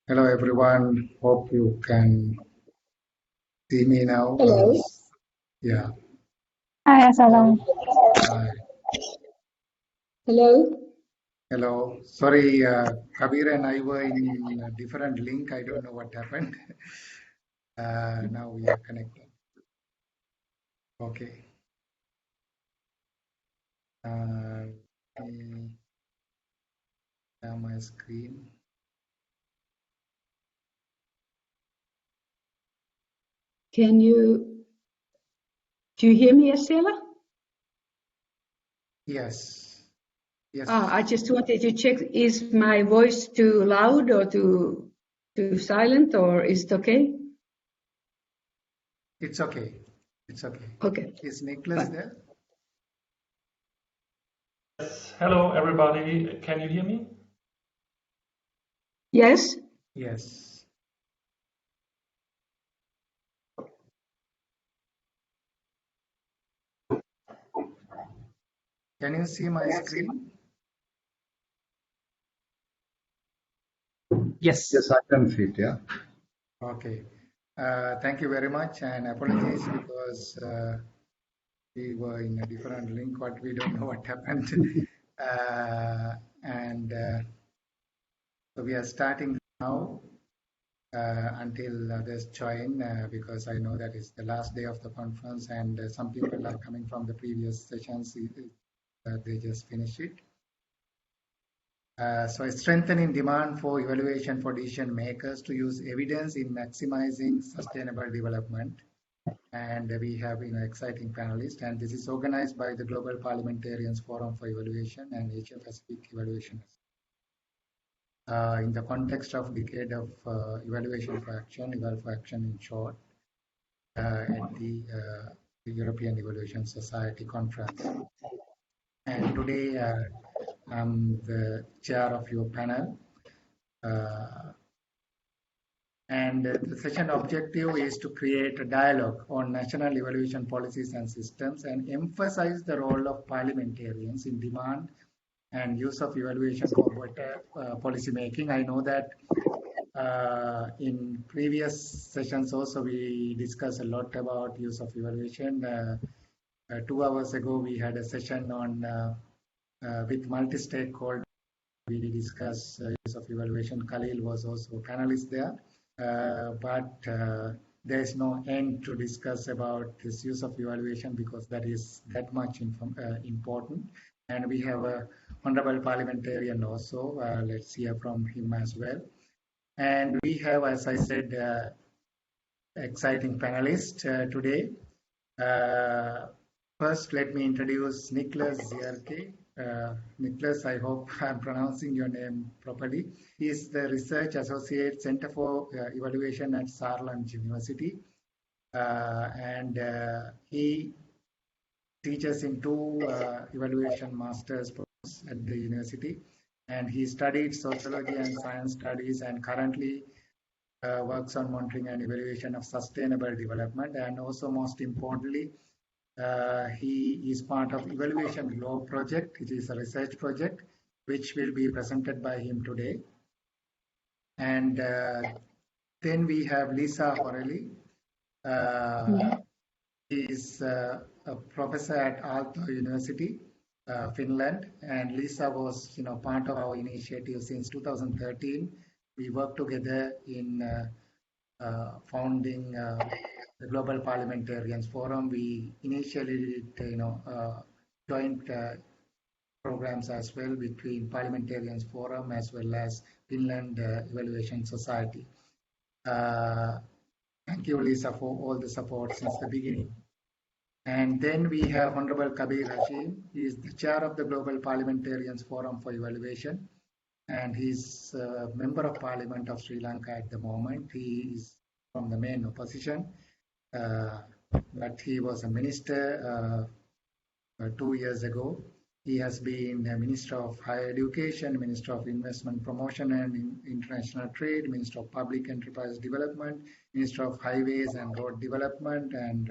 Hello everyone. Hope you can see me now. Hello. Yeah. Hi, Assalam. Hi. Hello. Hello. Sorry, Kabir and I were in a different link. I don't know what happened. Now we are connected. Okay. Let me share my screen. Do you hear me, Estela? Yes. Yes. I just wanted to check, is my voice too loud or too silent, or is it okay? It's okay. It's okay. Okay. Is Nicholas Fine. there? Yes. Hello, everybody. Can you hear me? Yes. Yes. Can you see my screen? Yes. Yes, I can see it, yeah. Okay. Thank you very much, and apologies because we were in a different link, but we don't know what happened. And so we are starting now until others join because I know that it's the last day of the conference and some people are coming from the previous sessions. They just finished it. So a strengthening demand for evaluation for decision makers to use evidence in maximizing sustainable development. And we have exciting panelists, and this is organized by the Global Parliamentarians Forum for Evaluation and Asia Pacific Evaluation. In the context of decade of evaluation for action, Eval for Action in short, at the European Evaluation Society conference. And today I'm the chair of your panel. And the session objective is to create a dialogue on national evaluation policies and systems and emphasize the role of parliamentarians in demand and use of evaluation for better policy making. I know that in previous sessions also we discussed a lot about use of evaluation. 2 hours ago we had a session on with multi-stakeholder. We discussed use of evaluation. Khalil was also a panelist there. But there is no end to discuss about this use of evaluation because that is that much important. And we have a honorable parliamentarian also. Let's hear from him as well. And we have, as I said, exciting panelists today. First, let me introduce Nicholas Zierke. Nicholas, I hope I'm pronouncing your name properly. He is the Research Associate Center for Evaluation at Saarland University. And he teaches in 2 evaluation master's programs at the university. And he studied sociology and science studies and currently works on monitoring and evaluation of sustainable development. And also most importantly, he is part of Evaluation Globe project, which is a research project, which will be presented by him today. And then we have Lisa Horelli. He is a professor at Aalto University, Finland. And Lisa was, part of our initiative since 2013. We worked together in founding the Global Parliamentarians Forum. We initially did, joint programs as well between Parliamentarians Forum as well as Finland Evaluation Society. Thank you, Lisa, for all the support since the beginning. And then we have Honorable Kabir Hashim. He is the chair of the Global Parliamentarians Forum for Evaluation, and he's a member of Parliament of Sri Lanka at the moment. He is from the main opposition, but he was a minister 2 years ago. He has been a Minister of Higher Education, Minister of Investment Promotion and International Trade, Minister of Public Enterprise Development, Minister of Highways and Road Development, and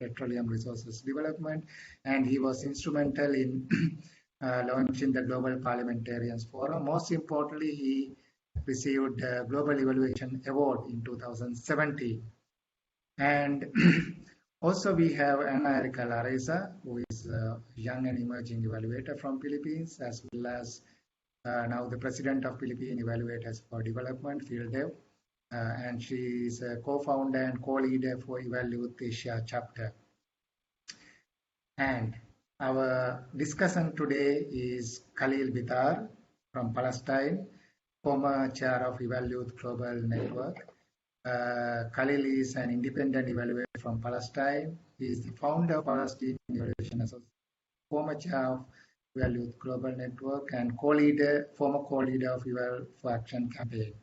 Petroleum Resources Development. And he was instrumental in launching the Global Parliamentarians Forum. Most importantly, he received a Global Evaluation Award in 2017. And also we have Ana Erika Lareza, who is a young and emerging evaluator from Philippines, as well as now the president of Philippine Evaluators for Development, FieldDev, and she is a co-founder and co-leader for Evaluate Asia chapter. And our discussion today is Khalil Bitar from Palestine, former chair of Evaluate Global Network. Khalil is an independent evaluator from Palestine. He is the founder of Palestine Evaluation Association, former chair of Evaluate Global Network, and former co-leader of Eval for Action campaign.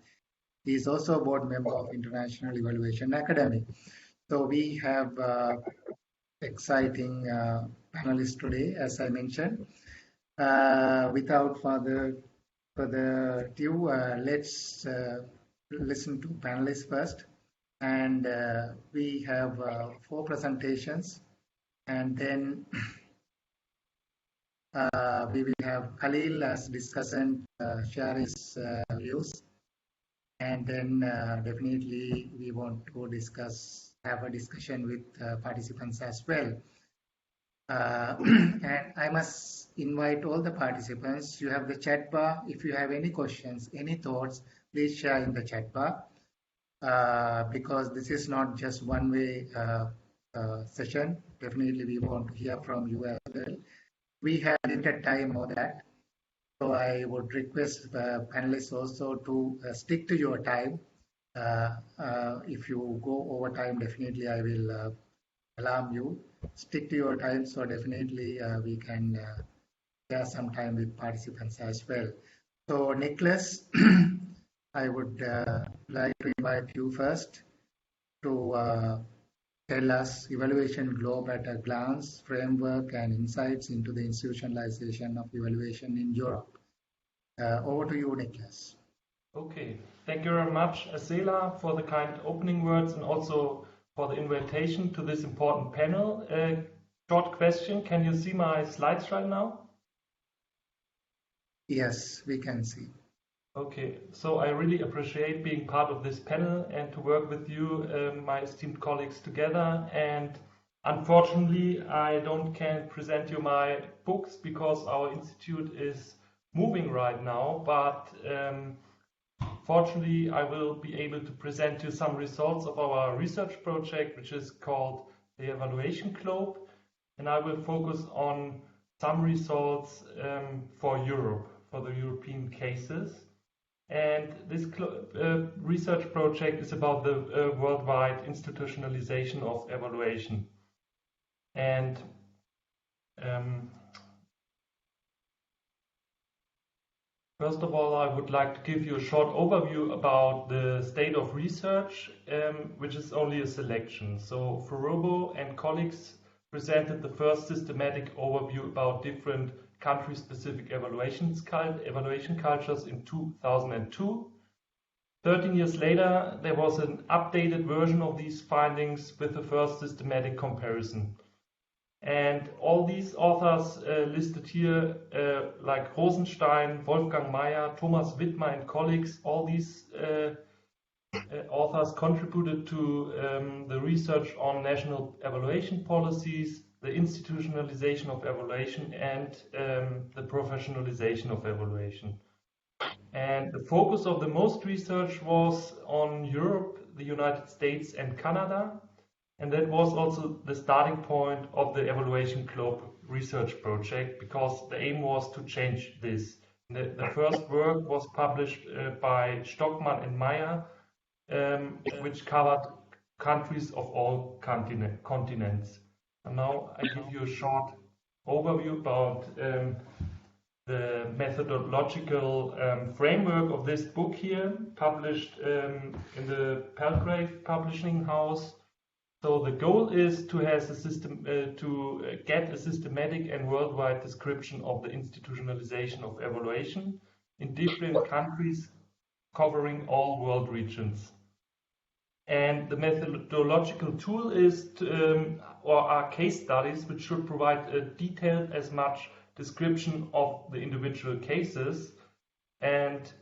He is also a board member of International Evaluation Academy. So we have exciting panelists today, as I mentioned. Without further ado, let's listen to panelists first. And we have 4 presentations, and then we will have Khalil as discussant share his views, and then definitely we want to have a discussion with participants as well. And I must invite all the participants. You have the chat bar. If you have any questions, any thoughts, please share in the chat bar, because this is not just one-way session. Definitely we want to hear from you as well. We have limited time for that, so I would request the panelists also to stick to your time. If you go over time, definitely I will alarm you. Stick to your time, so definitely we can share some time with participants as well. So Nicholas, I would like to invite you first to tell us Evaluation Globe at a glance, framework and insights into the institutionalization of evaluation in Europe. Over to you, Nicholas. Okay, thank you very much, Asela, for the kind opening words and also for the invitation to this important panel. Short question, can you see my slides right now? Yes, we can see. Okay, so I really appreciate being part of this panel and to work with you, my esteemed colleagues, together. And unfortunately, I can't present you my books because our institute is moving right now. But fortunately, I will be able to present you some results of our research project, which is called the Evaluation Globe. And I will focus on some results for Europe, for the European cases. And this research project is about the worldwide institutionalization of evaluation. And first of all, I would like to give you a short overview about the state of research, which is only a selection. So Furubo and colleagues presented the first systematic overview about different country-specific evaluation cultures in 2002. 13 years later, there was an updated version of these findings with the first systematic comparison. And all these authors listed here, like Rosenstein, Wolfgang Meyer, Thomas Wittmer and colleagues, all these authors contributed to the research on national evaluation policies, the institutionalization of evaluation, and the professionalization of evaluation. And the focus of the most research was on Europe, the United States and Canada. And that was also the starting point of the Evaluation Globe research project, because the aim was to change this. The first work was published by Stockmann and Meyer, which covered countries of all continents. And now I give you a short overview about the methodological framework of this book here, published in the Palgrave Publishing House. So the goal is to get a systematic and worldwide description of the institutionalization of evaluation in different countries covering all world regions. And the methodological tool is are case studies, which should provide a detailed as much description of the individual cases. And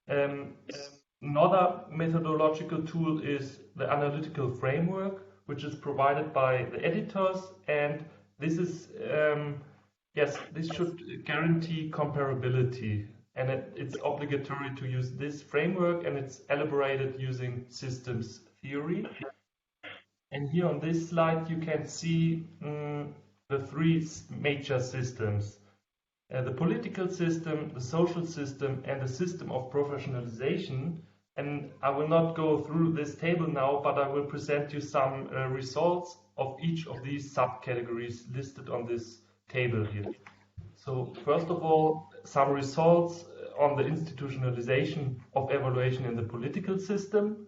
Another methodological tool is the analytical framework, which is provided by the editors, and this is this should guarantee comparability, and it's obligatory to use this framework, and it's elaborated using systems theory. And here on this slide you can see the three major systems. The political system, the social system, and the system of professionalization. And I will not go through this table now, but I will present you some results of each of these subcategories listed on this table here. So first of all, some results on the institutionalization of evaluation in the political system.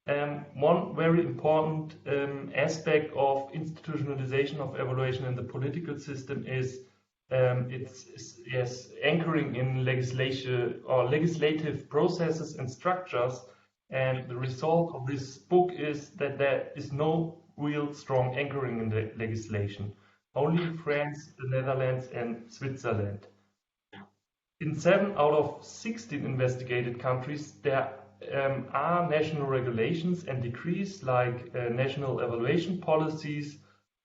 One very important aspect of institutionalization of evaluation in the political system is it's anchoring in legislation or legislative processes and structures, and the result of this book is that there is no real strong anchoring in the legislation. Only France, the Netherlands, and Switzerland. In 7 out of 16 investigated countries, there are national regulations and decrees like national evaluation policies.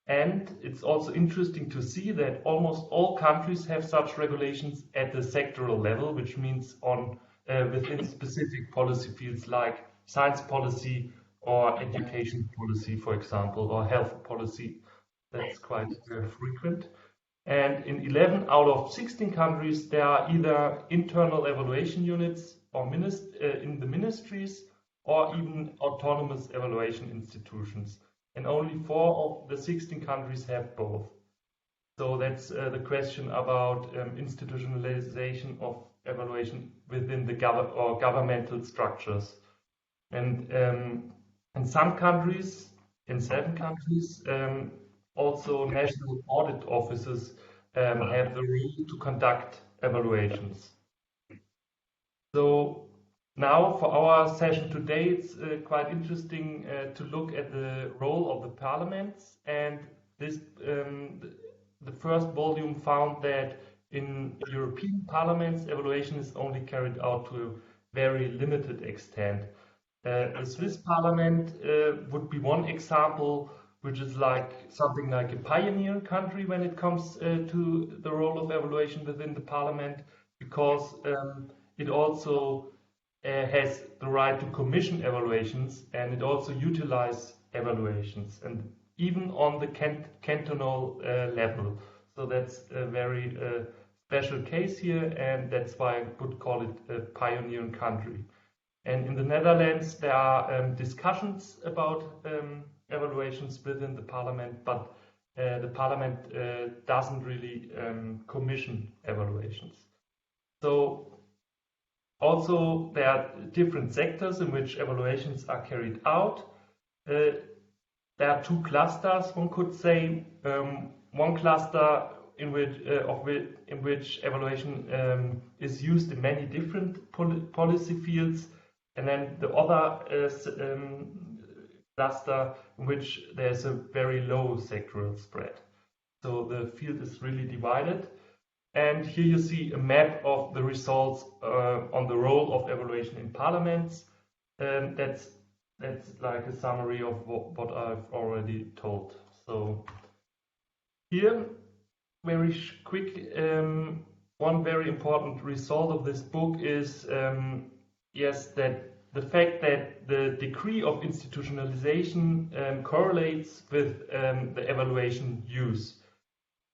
And it's also interesting to see that almost all countries have such regulations at the sectoral level, which means on within specific policy fields like science policy or education policy, for example, or health policy. That's quite frequent. And in 11 out of 16 countries, there are either internal evaluation units or in the ministries or even autonomous evaluation institutions. And only 4 of the 16 countries have both. So that's the question about institutionalization of evaluation within the governmental structures. And in some countries, in 7 countries, also national audit offices have the role to conduct evaluations. So now for our session today, it's quite interesting to look at the role of the parliaments, and this the first volume found that in European parliaments, evaluation is only carried out to a very limited extent. The Swiss parliament would be one example, which is like something like a pioneer country when it comes to the role of evaluation within the parliament, because it also has the right to commission evaluations, and it also utilizes evaluations, and even on the cantonal level. So that's a very special case here, and that's why I would call it a pioneering country. And in the Netherlands, there are discussions about evaluations within the parliament, but the parliament doesn't really commission evaluations. So also, there are different sectors in which evaluations are carried out. There are 2 clusters, one could say. One cluster in which evaluation is used in many different policy fields, and then the other cluster in which there's a very low sectoral spread. So the field is really divided. And here you see a map of the results on the role of evaluation in parliaments. That's like a summary of what I've already told. So here, very quick, one very important result of this book is that the fact that the degree of institutionalization correlates with the evaluation use.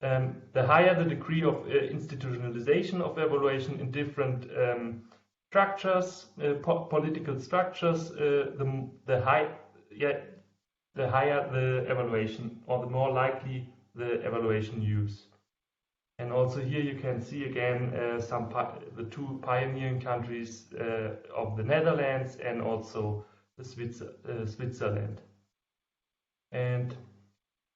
The higher the degree of institutionalization of evaluation in different structures, political structures, the higher the evaluation, or the more likely the evaluation use. And also here you can see again the 2 pioneering countries of the Netherlands and also the Switzerland. And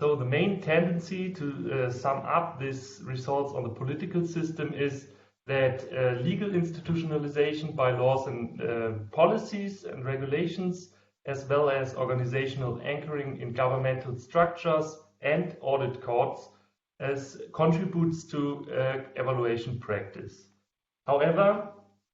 so the main tendency to sum up these results on the political system is that legal institutionalization by laws and policies and regulations, as well as organizational anchoring in governmental structures and audit courts, contributes to evaluation practice. However,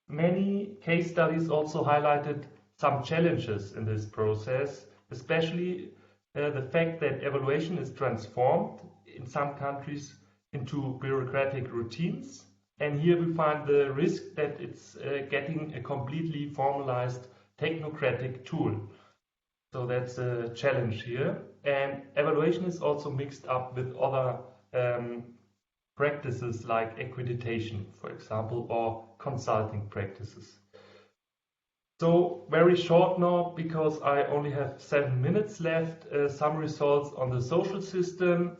many case studies also highlighted some challenges in this process, especially the fact that evaluation is transformed in some countries into bureaucratic routines. And here we find the risk that it's getting a completely formalized technocratic tool. So that's a challenge here. And evaluation is also mixed up with other practices like accreditation, for example, or consulting practices. So very short now, because I only have 7 minutes left, some results on the social system.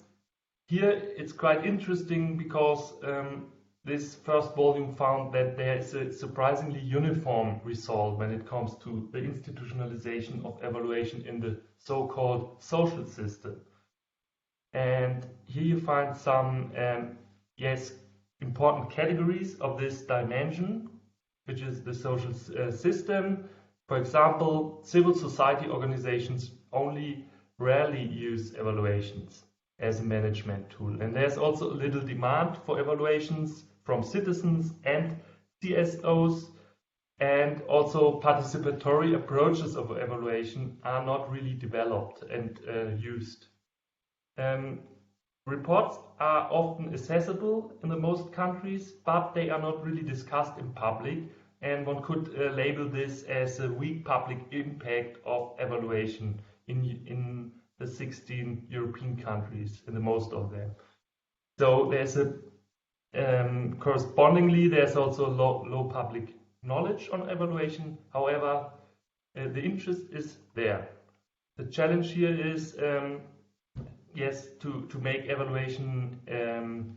Here it's quite interesting because this first volume found that there is a surprisingly uniform result when it comes to the institutionalization of evaluation in the so-called social system. And here you find some important categories of this dimension, which is the social system. For example, civil society organizations only rarely use evaluations as a management tool. And there's also a little demand for evaluations from citizens and CSOs, and also participatory approaches of evaluation are not really developed and used. Reports are often accessible in the most countries, but they are not really discussed in public, and one could label this as a weak public impact of evaluation in the 16 European countries, in the most of them. So there's a correspondingly, there's also low public knowledge on evaluation. However, the interest is there. The challenge here is to make evaluation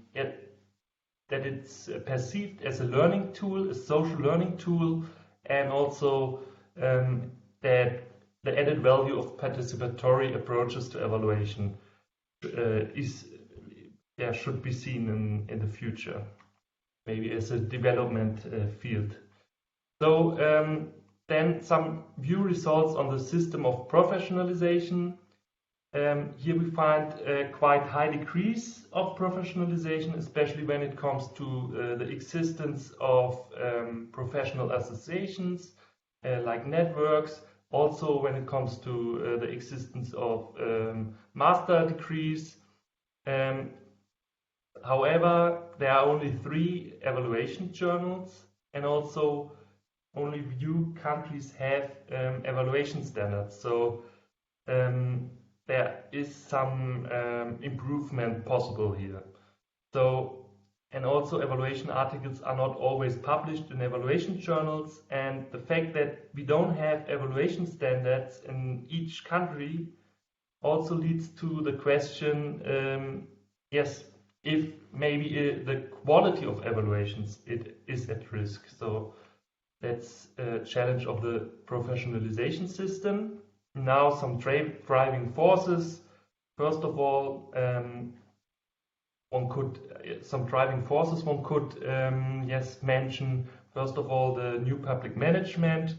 that it's perceived as a learning tool, a social learning tool, and also that the added value of participatory approaches to evaluation should be seen in the future, maybe as a development field. So then some view results on the system of professionalization. Here we find a quite high decrease of professionalization, especially when it comes to the existence of professional associations like networks, also when it comes to the existence of master degrees. However, there are only 3 evaluation journals, and also only few countries have evaluation standards. So there is some improvement possible here. So, and also evaluation articles are not always published in evaluation journals, and the fact that we don't have evaluation standards in each country also leads to the question, if maybe the quality of evaluations is at risk. So that's a challenge of the professionalization system. Now some driving forces. First of all, one could mention. First of all, the new public management,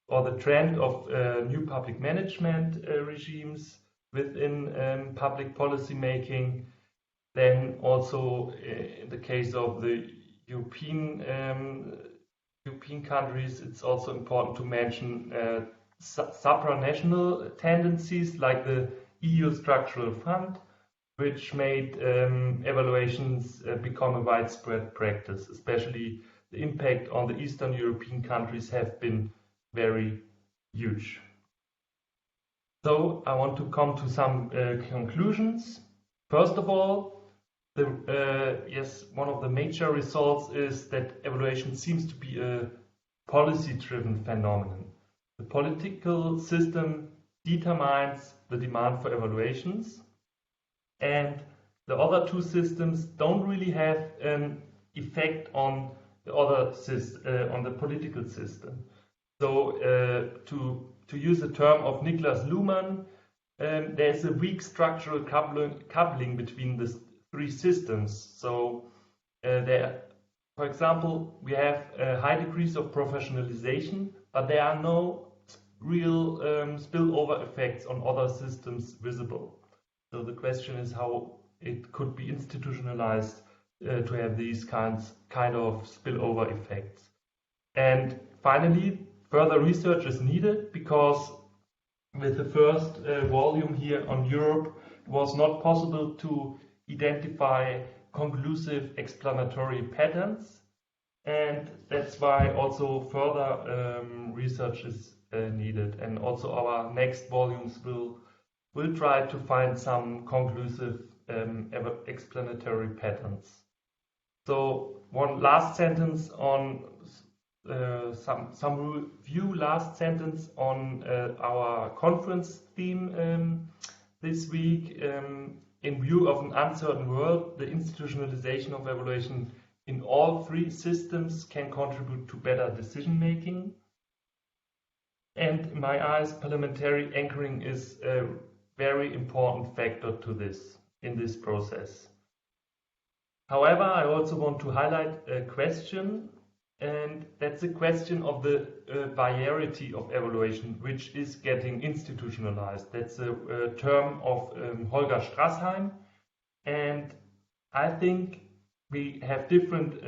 or the trend of new public management regimes within public policy making. Then also in the case of the European countries, it's also important to mention supranational tendencies like the EU Structural Fund, which made evaluations become a widespread practice. Especially the impact on the Eastern European countries have been very huge. So I want to come to some conclusions. First of all, one of the major results is that evaluation seems to be a policy-driven phenomenon. The political system determines the demand for evaluations, and the other 2 systems don't really have an effect on the other on the political system. So to use a term of Niklas Luhmann, there's a weak structural coupling between the 3 systems. So for example, we have high degrees of professionalization, but there are no real spillover effects on other systems visible. So the question is how it could be institutionalized to have these kind of spillover effects. And finally, further research is needed because with the first volume here on Europe, it was not possible to identify conclusive explanatory patterns. And that's why also further research is needed. And also our next volumes will try to find some conclusive explanatory patterns. So one last sentence on some review, last sentence on our conference theme this week. In view of an uncertain world, the institutionalization of evaluation in all three systems can contribute to better decision making. And in my eyes, parliamentary anchoring is a very important factor to this in this process. However, I also want to highlight a question, and that's the question of the variety of evaluation, which is getting institutionalized. That's a term of Holger Strassheim, and I think we have different,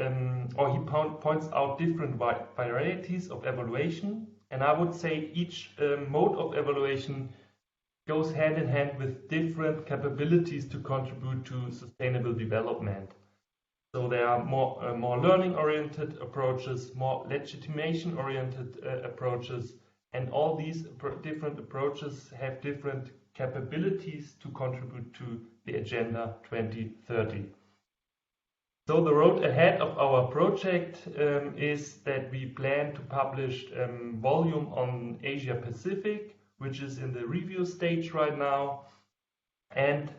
or he points out different varieties of evaluation, and I would say each mode of evaluation goes hand in hand with different capabilities to contribute to sustainable development. So there are more learning-oriented approaches, more legitimation-oriented approaches, and all these different approaches have different capabilities to contribute to the Agenda 2030. So the road ahead of our project is that we plan to publish a volume on Asia Pacific, which is in the review stage right now, and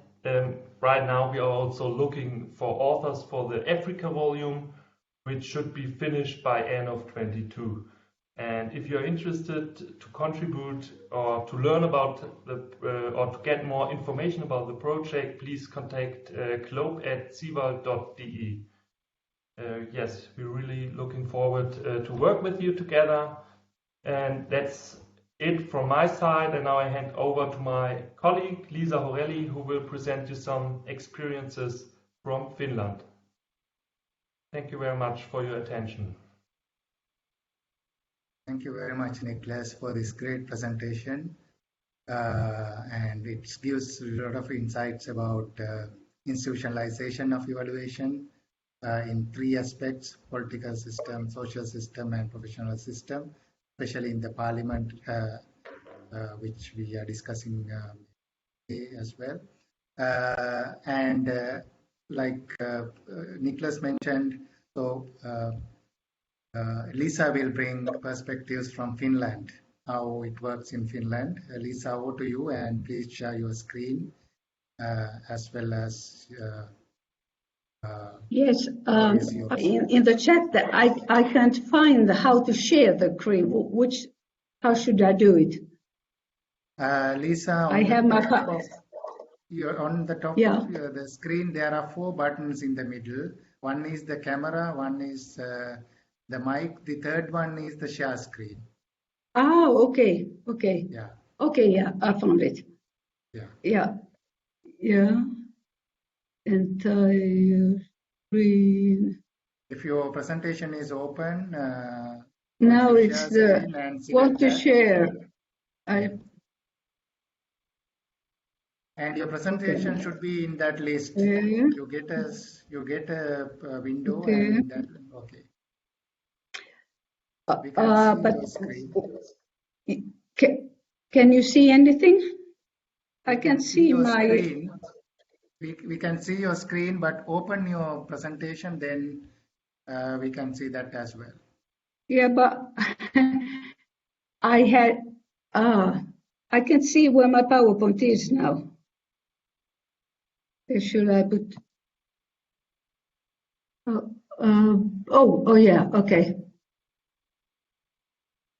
right now we are also looking for authors for the Africa volume, which should be finished by end of 22. And if you're interested to contribute or to learn about or to get more information about the project, please contact globe@siewald.de. Yes, we're really looking forward to work with you together. And that's it from my side, and now I hand over to my colleague Liisa Horeli, who will present you some experiences from Finland. Thank you very much for your attention. Thank you very much, Niklas, for this great presentation. And it gives a lot of insights about institutionalization of evaluation in three aspects: political system, social system, and professional system, especially in the parliament, which we are discussing as well. Like Niklas mentioned, so Liisa will bring perspectives from Finland, how it works in Finland. Liisa, over to you, and please share your screen as well as yes, in the chat that I can't find how to share the screen. How should I do it? Liisa, I have my you're on the top of the screen. There are 4 buttons in the middle. One is the camera, one is the mic, the third one is the share screen. Oh, okay. Yeah. Okay, yeah, I found it. Yeah. Entire screen. If your presentation is open, now it's the want to share. And your presentation should be in that list. Yeah. You get a window. Okay. And that, okay. We can see your screen. Can you see anything? I can see my screen. We can see your screen, but open your presentation, then we can see that as well. Yeah, but I can see where my PowerPoint is now. Where should I put? Oh yeah, okay.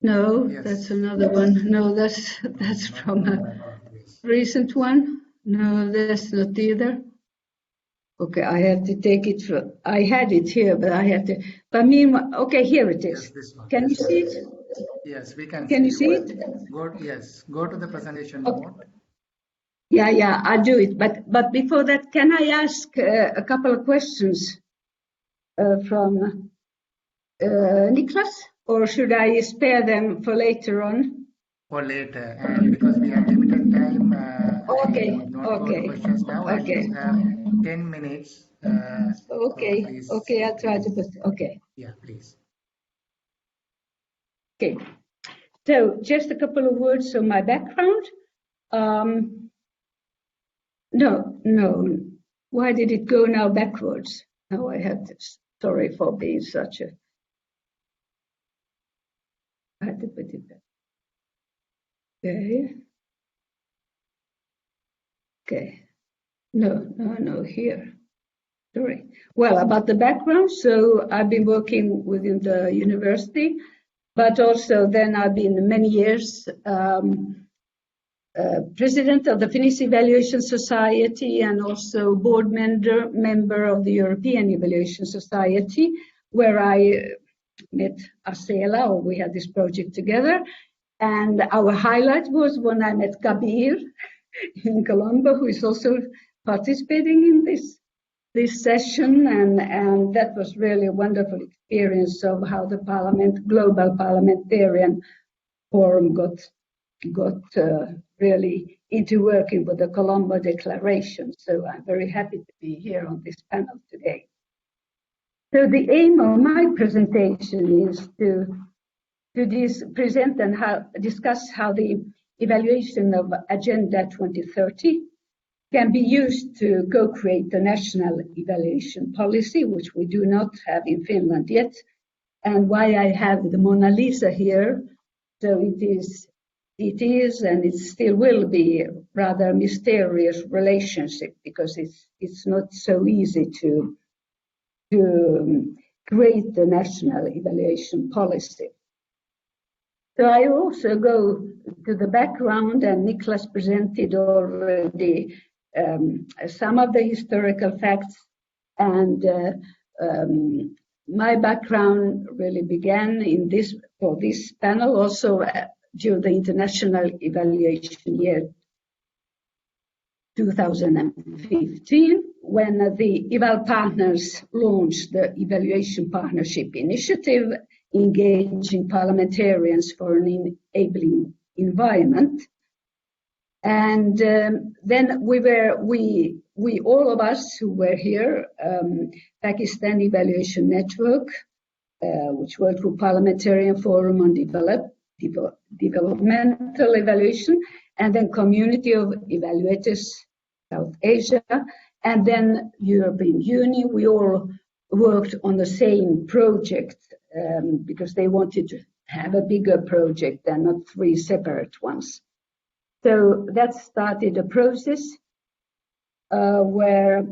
No, yes. That's another one. No, that's from a recent one. No, that's not either. Okay, I have to take it from. I had it here, but I have to. But meanwhile, okay, here it is. Yes, this one. Can you see it? Yes, we can. Can you see it? Go to the presentation mode. Yeah, I'll do it. But before that, can I ask a couple of questions from Niklas? or should I spare them for later on? For later, and because we have limited time, Okay, I would not go to okay, questions now, and okay. you have 10 minutes. Okay, So please, okay, I'll try to put, okay. Yeah, please. Okay, so just a couple of words on my background. No, why did it go now backwards? Now I had this. Sorry for being such a. I had to put it back. Okay. Okay. No, here. Sorry. Well, about the background, so I've been working within the university, but also then I've been many years president of the Finnish Evaluation Society and also board member of the European Evaluation Society, where I met Asela, or we had this project together. And our highlight was when I met Kabir in Colombo, who is also participating in this session, and that was really a wonderful experience of how the Global Parliamentarian Forum got really into working with the Colombo Declaration. So I'm very happy to be here on this panel today. So the aim of my presentation is to present and discuss how the evaluation of Agenda 2030 can be used to co-create the national evaluation policy, which we do not have in Finland yet, and why I have the Mona Lisa here. So it is and it still will be a rather mysterious relationship, because it's not so easy to create the national evaluation policy. So I also go to the background, and Niklas presented already some of the historical facts, and my background really began for this panel also during the International Evaluation Year 2015, when the Eval partners launched the Evaluation Partnership Initiative, engaging parliamentarians for an enabling environment. And then we all of us who were here, Pakistan Evaluation Network, which worked with Parliamentarian Forum on Developmental Evaluation, and then Community of Evaluators South Asia, and then European Union. We all worked on the same project because they wanted to have a bigger project and not 3 separate ones. So that started a process where,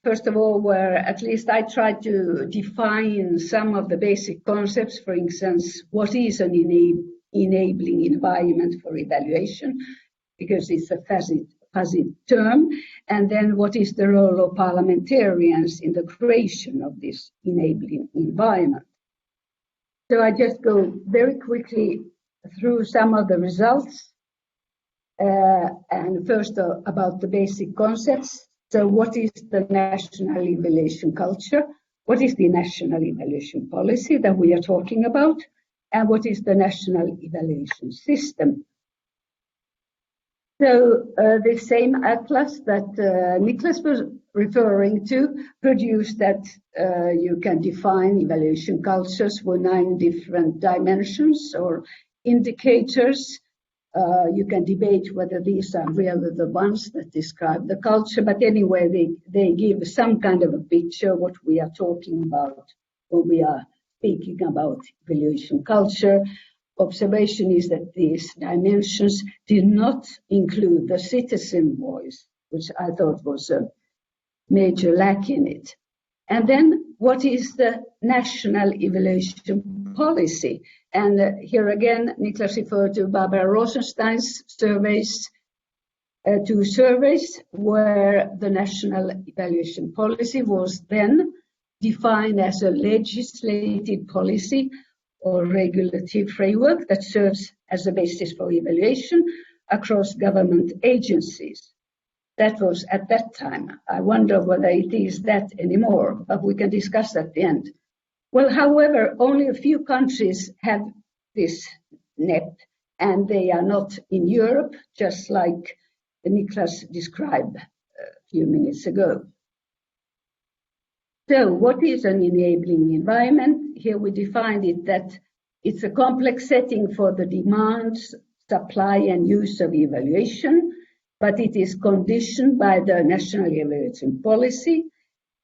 first of all, where at least I tried to define some of the basic concepts. For instance, what is an enabling environment for evaluation, because it's a fuzzy term, and then what is the role of parliamentarians in the creation of this enabling environment. So I just go very quickly through some of the results, and first about the basic concepts. So what is the national evaluation culture? What is the national evaluation policy that we are talking about? And what is the national evaluation system? So the same atlas that Niklas was referring to produced that you can define evaluation cultures with 9 different dimensions or indicators. You can debate whether these are really the ones that describe the culture, but anyway, they give some kind of a picture of what we are talking about when we are speaking about evaluation culture. Observation is that these dimensions did not include the citizen voice, which I thought was a major lack in it. And then what is the national evaluation policy? And here again, Niklas referred to Barbara Rosenstein's surveys, 2 surveys where the national evaluation policy was then defined as a legislative policy or regulative framework that serves as a basis for evaluation across government agencies. That was at that time. I wonder whether it is that anymore, but we can discuss at the end Well, however, only a few countries have this NEP, and they are not in Europe, just like Niklas described a few minutes ago. So what is an enabling environment? Here we defined it that it's a complex setting for the demands, supply and use of evaluation, but it is conditioned by the national evaluation policy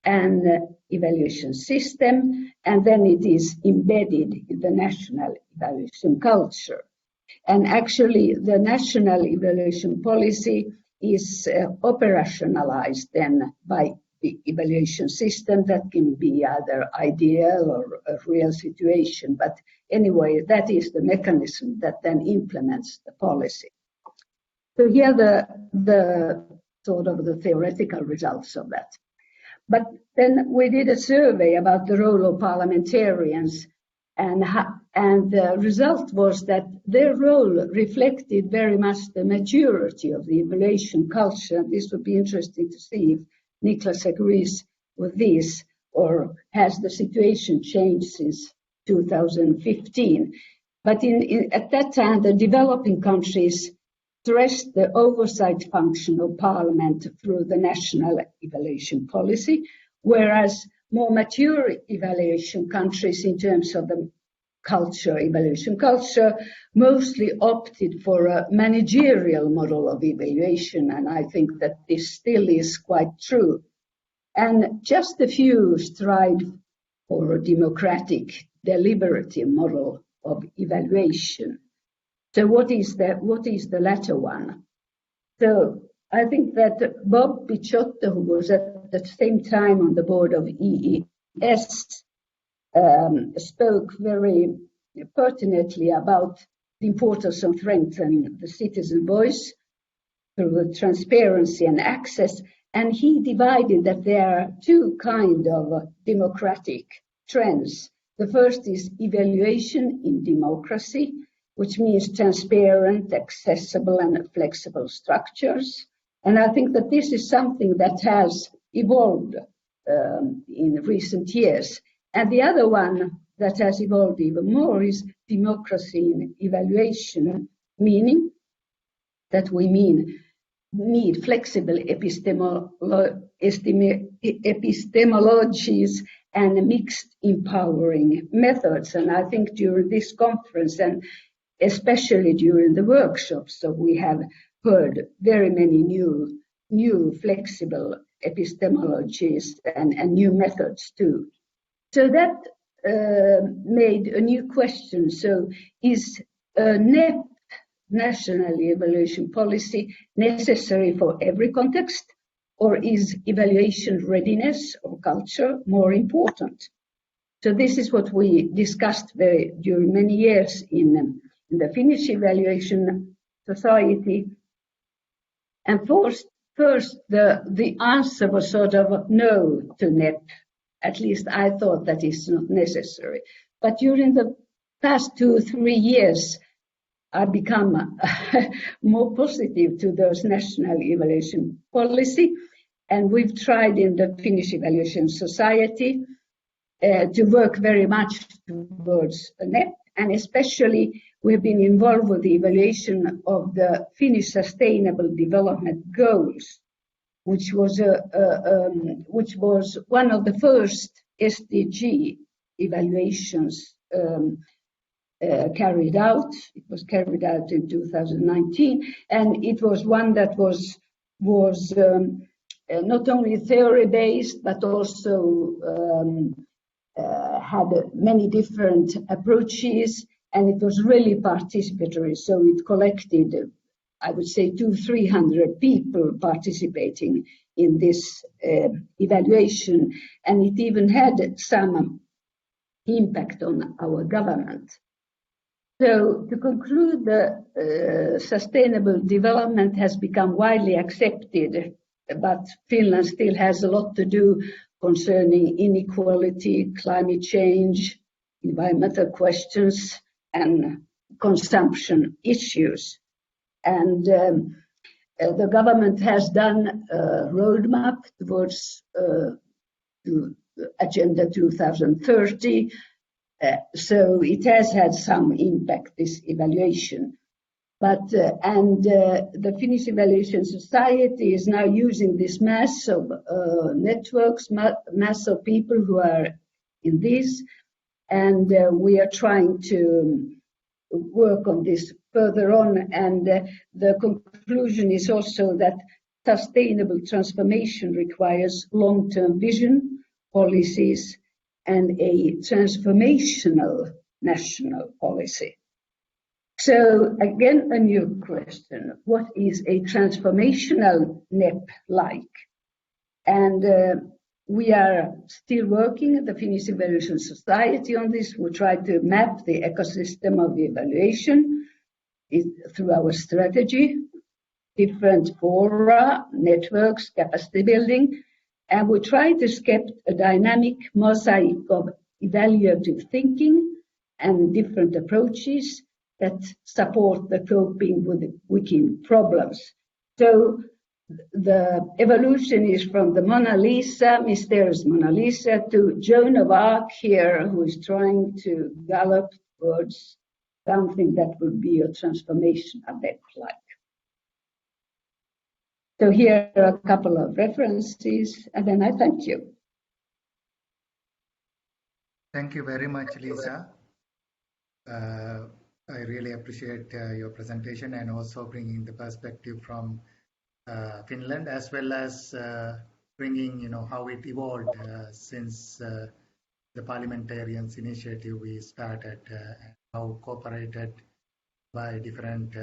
and evaluation system, and then it is embedded in the national evaluation culture. And actually, the national evaluation policy is operationalized then by the evaluation system. That can be either ideal or a real situation, but anyway, that is the mechanism that then implements the policy. So here the sort of the theoretical results of that. But then we did a survey about the role of parliamentarians, and the result was that their role reflected very much the maturity of the evaluation culture. This would be interesting to see if Niklas agrees with this, or has the situation changed since 2015. But at that time, the developing countries stressed the oversight function of parliament through the national evaluation policy, whereas more mature evaluation countries in terms of the evaluation culture, mostly opted for a managerial model of evaluation, and I think that this still is quite true. And just a few strive for a democratic, deliberative model of evaluation. So what is the latter one? So I think that Bob Picciotto, who was at the same time on the board of EES, spoke very pertinently about the importance of strengthening the citizen voice through transparency and access. And he divided that there are two kinds of democratic trends. The first is evaluation in democracy, which means transparent, accessible, and flexible structures. And I think that this is something that has evolved in recent years. And the other one that has evolved even more is democracy in evaluation, meaning that we need flexible epistemologies and mixed empowering methods. And I think during this conference, and especially during the workshops, so we have heard very many new flexible epistemologies and new methods too. So that made a new question. So is a NEP, national evaluation policy, necessary for every context, or is evaluation readiness or culture more important? So this is what we discussed during many years in the Finnish Evaluation Society. And first the answer was sort of no to NEP. At least I thought that is not necessary. But during the past 2-3 years, I've become more positive to those national evaluation policy. And we've tried in the Finnish Evaluation Society to work very much towards a NEP. And especially we've been involved with the evaluation of the Finnish Sustainable Development Goals, which was one of the first SDG evaluations carried out. It was carried out in 2019, and it was one that was not only theory-based, but also had many different approaches, and it was really participatory. So it collected, I would say, 200-300 people participating in this evaluation, and it even had some impact on our government. So to conclude, the sustainable development has become widely accepted, but Finland still has a lot to do concerning inequality, climate change, environmental questions, and consumption issues. And the government has done a roadmap towards to Agenda 2030. So it has had some impact, this evaluation. But the Finnish Evaluation Society is now using this mass of networks, mass of people who are in this, and we are trying to work on this further on. And the conclusion is also that sustainable transformation requires long-term vision, policies, and a transformational national policy. So again, a new question. What is a transformational NEP like? And we are still working at the Finnish Evaluation Society on this. We try to map the ecosystem of the evaluation through our strategy, different fora, networks, capacity building, and we try to sculpt a dynamic mosaic of evaluative thinking and different approaches that support the coping with the wicked problems. So the evolution is from the Mona Lisa, mysterious Mona Lisa, to Joan of Arc here, who is trying to gallop towards something that would be a transformation of that like. So here are a couple of references, and then I thank you. Thank you very much, Lisa. I really appreciate your presentation and also bringing the perspective from Finland, as well as bringing, how it evolved since the parliamentarians initiative we started, and how cooperated by different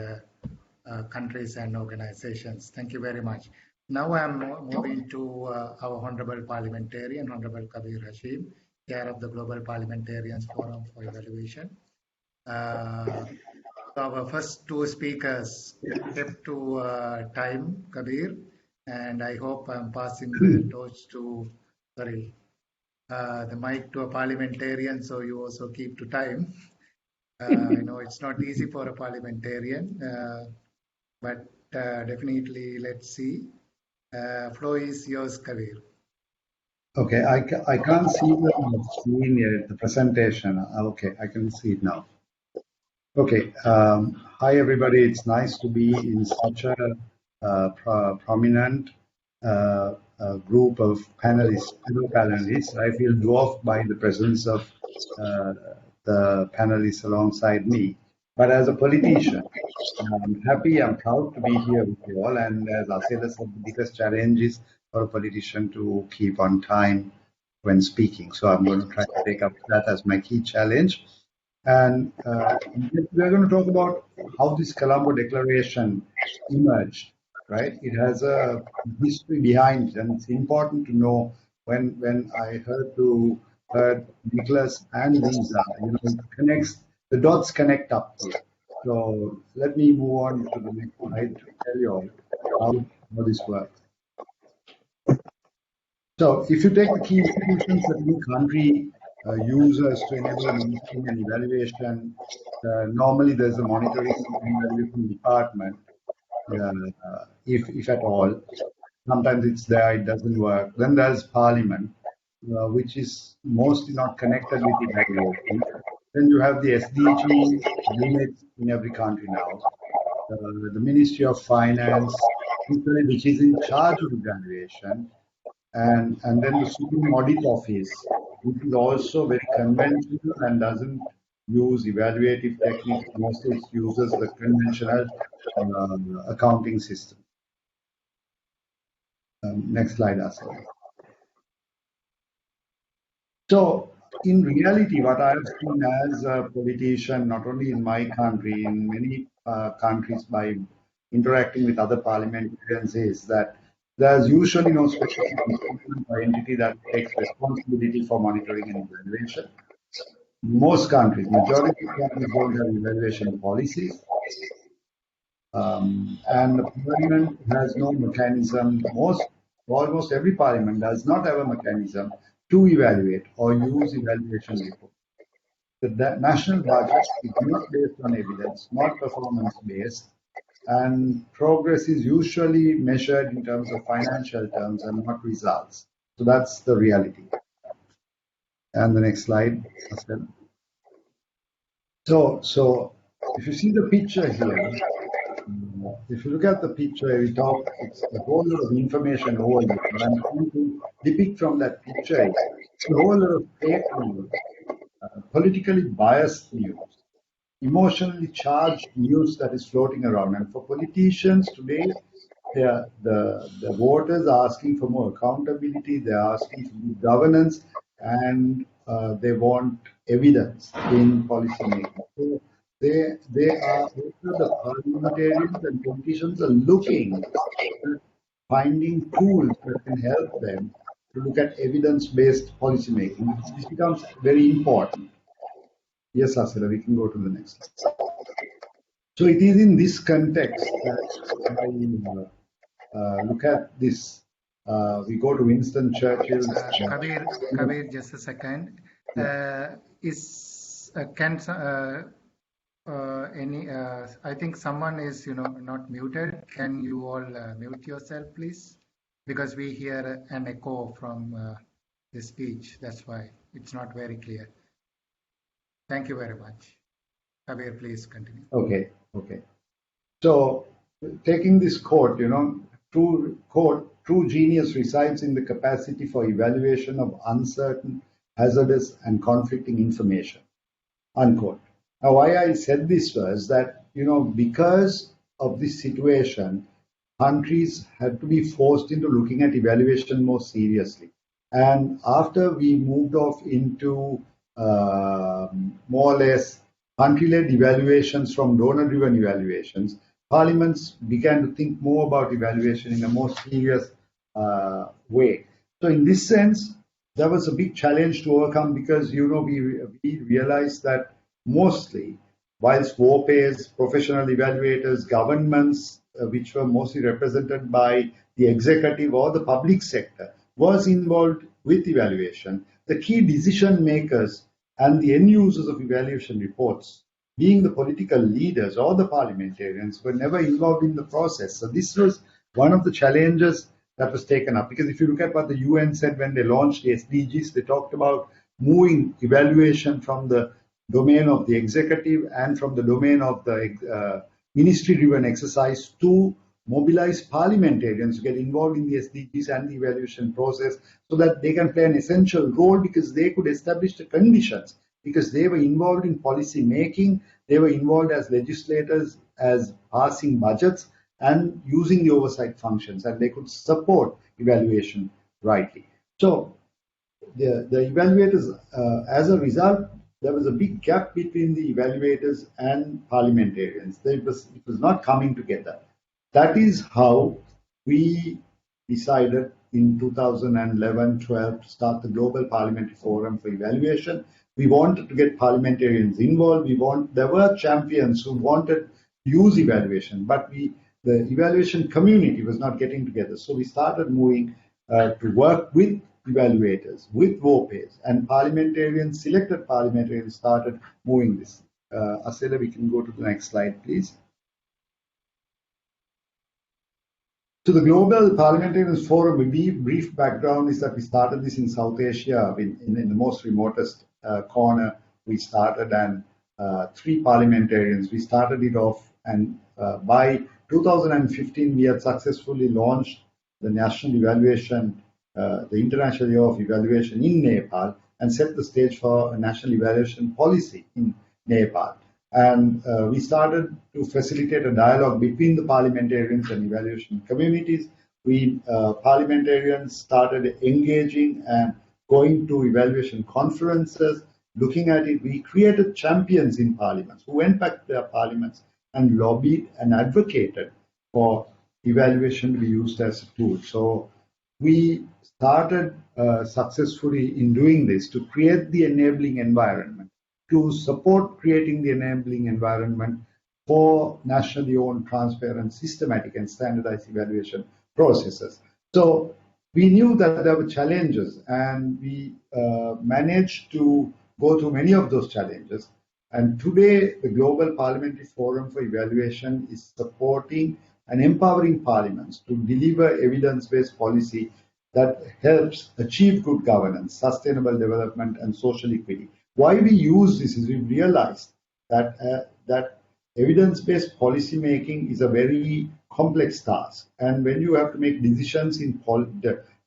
countries and organizations. Thank you very much. Now I'm moving to our Honorable Parliamentarian, Honorable Kabir Hashim, Chair of the Global Parliamentarians Forum for Evaluation. Our first two speakers kept to time, Kabir, and I hope I'm passing the torch to, the mic to a parliamentarian, so you also keep to time. I know it's not easy for a parliamentarian, but definitely let's see. Floor is yours, Kabir. Okay, I can't see the screen yet, the presentation. Okay, I can see it now. Okay, hi everybody. It's nice to be in such a prominent group of panelists. I feel dwarfed by the presence of the panelists alongside me. But as a politician, I'm happy, I'm proud to be here with you all. And as Asela said, the biggest challenge is for a politician to keep on time when speaking. So I'm going to try to take up that as my key challenge. And we're going to talk about how this Colombo Declaration emerged, right? It has a history behind it, and it's important to know when I heard Nicholas and Lisa, it connects, the dots connect up here. So let me move on to the next slide to tell you all how this works. So if you take the key institutions that any country uses to enable monitoring and evaluation, normally there's a monitoring and evaluation department, if at all. Sometimes it's there, it doesn't work. Then there's Parliament, which is mostly not connected with evaluation. Then you have the SDG units in every country now. The Ministry of Finance, which is in charge of evaluation, and then the Supreme Audit Office, which is also very conventional and doesn't use evaluative techniques. Mostly it uses the conventional accounting system. Next slide, Asal. So, in reality, what I have seen as a politician, not only in my country, in many countries, by interacting with other parliamentarians, is that there's usually no specific or entity that takes responsibility for monitoring and evaluation. Most countries, majority of countries don't have evaluation policies. And the parliament has no mechanism. Almost every parliament does not have a mechanism to evaluate or use evaluation reports. The national budget is not based on evidence, not performance based, and progress is usually measured in terms of financial terms and not results. So that's the reality. And the next slide, Asel. So if you see the picture here, if you look at the picture, it's a whole lot of information overload. What I'm trying to depict from that picture is a whole lot of fake news, politically biased news, emotionally charged news that is floating around. And for politicians today, the voters are asking for more accountability, they're asking for good governance, and they want evidence in policy making. So they are, the parliamentarians and politicians are looking at finding tools that can help them to look at evidence-based policy making. This becomes very important. Yes, Asila, we can go to the next slide. So it is in this context that I look at this. We go to Winston Churchill's. Kabir, just a second. I think someone is, not muted. Can you all mute yourself, please? Because we hear an echo from the speech. That's why it's not very clear. Thank you very much. Kabir, please continue. Okay. So taking this quote, true genius resides in the capacity for evaluation of uncertain, hazardous, and conflicting information, unquote. Now, why I said this was that, because of this situation, countries had to be forced into looking at evaluation more seriously. And after we moved off into more or less country-led evaluations from donor-driven evaluations, parliaments began to think more about evaluation in a more serious way. So in this sense, there was a big challenge to overcome because, we realized that mostly, whilst warpayers, professional evaluators, governments, which were mostly represented by the executive or the public sector, was involved with evaluation, the key decision makers and the end users of evaluation reports, being the political leaders or the parliamentarians, were never involved in the process. So this was one of the challenges that was taken up. Because if you look at what the UN said when they launched the SDGs, they talked about moving evaluation from the domain of the executive and from the domain of the ministry-driven exercise to mobilize parliamentarians to get involved in the SDGs and the evaluation process so that they can play an essential role because they could establish the conditions, because they were involved in policy making, they were involved as legislators, as passing budgets and using the oversight functions, and they could support evaluation rightly. So the evaluators, as a result, there was a big gap between the evaluators and parliamentarians. It was not coming together. That is how we decided in 2011-12 to start the Global Parliamentary Forum for Evaluation. We wanted to get parliamentarians involved. There were champions who wanted to use evaluation, but the evaluation community was not getting together. So we started moving to work with evaluators, with VOPAs, and parliamentarians, selected parliamentarians started moving this. Asela, we can go to the next slide, please. So the Global Parliamentarians Forum, a brief background is that we started this in South Asia, in the most remotest corner. We started, and 3 parliamentarians, we started it off, and by 2015, we had successfully launched the national evaluation, the International Year of Evaluation in Nepal, and set the stage for a national evaluation policy in Nepal. And we started to facilitate a dialogue between the parliamentarians and evaluation communities. We parliamentarians started engaging and going to evaluation conferences, looking at it. We created champions in parliaments who went back to their parliaments and lobbied and advocated for evaluation to be used as a tool. So we started successfully in doing this to create the enabling environment, to support creating the enabling environment for nationally owned, transparent, systematic, and standardized evaluation processes. So we knew that there were challenges, and we managed to go through many of those challenges. And today, the Global Parliamentary Forum for Evaluation is supporting and empowering parliaments to deliver evidence-based policy that helps achieve good governance, sustainable development, and social equity. Why we use this is we realized that evidence-based policy making is a very complex task, and when you have to make decisions in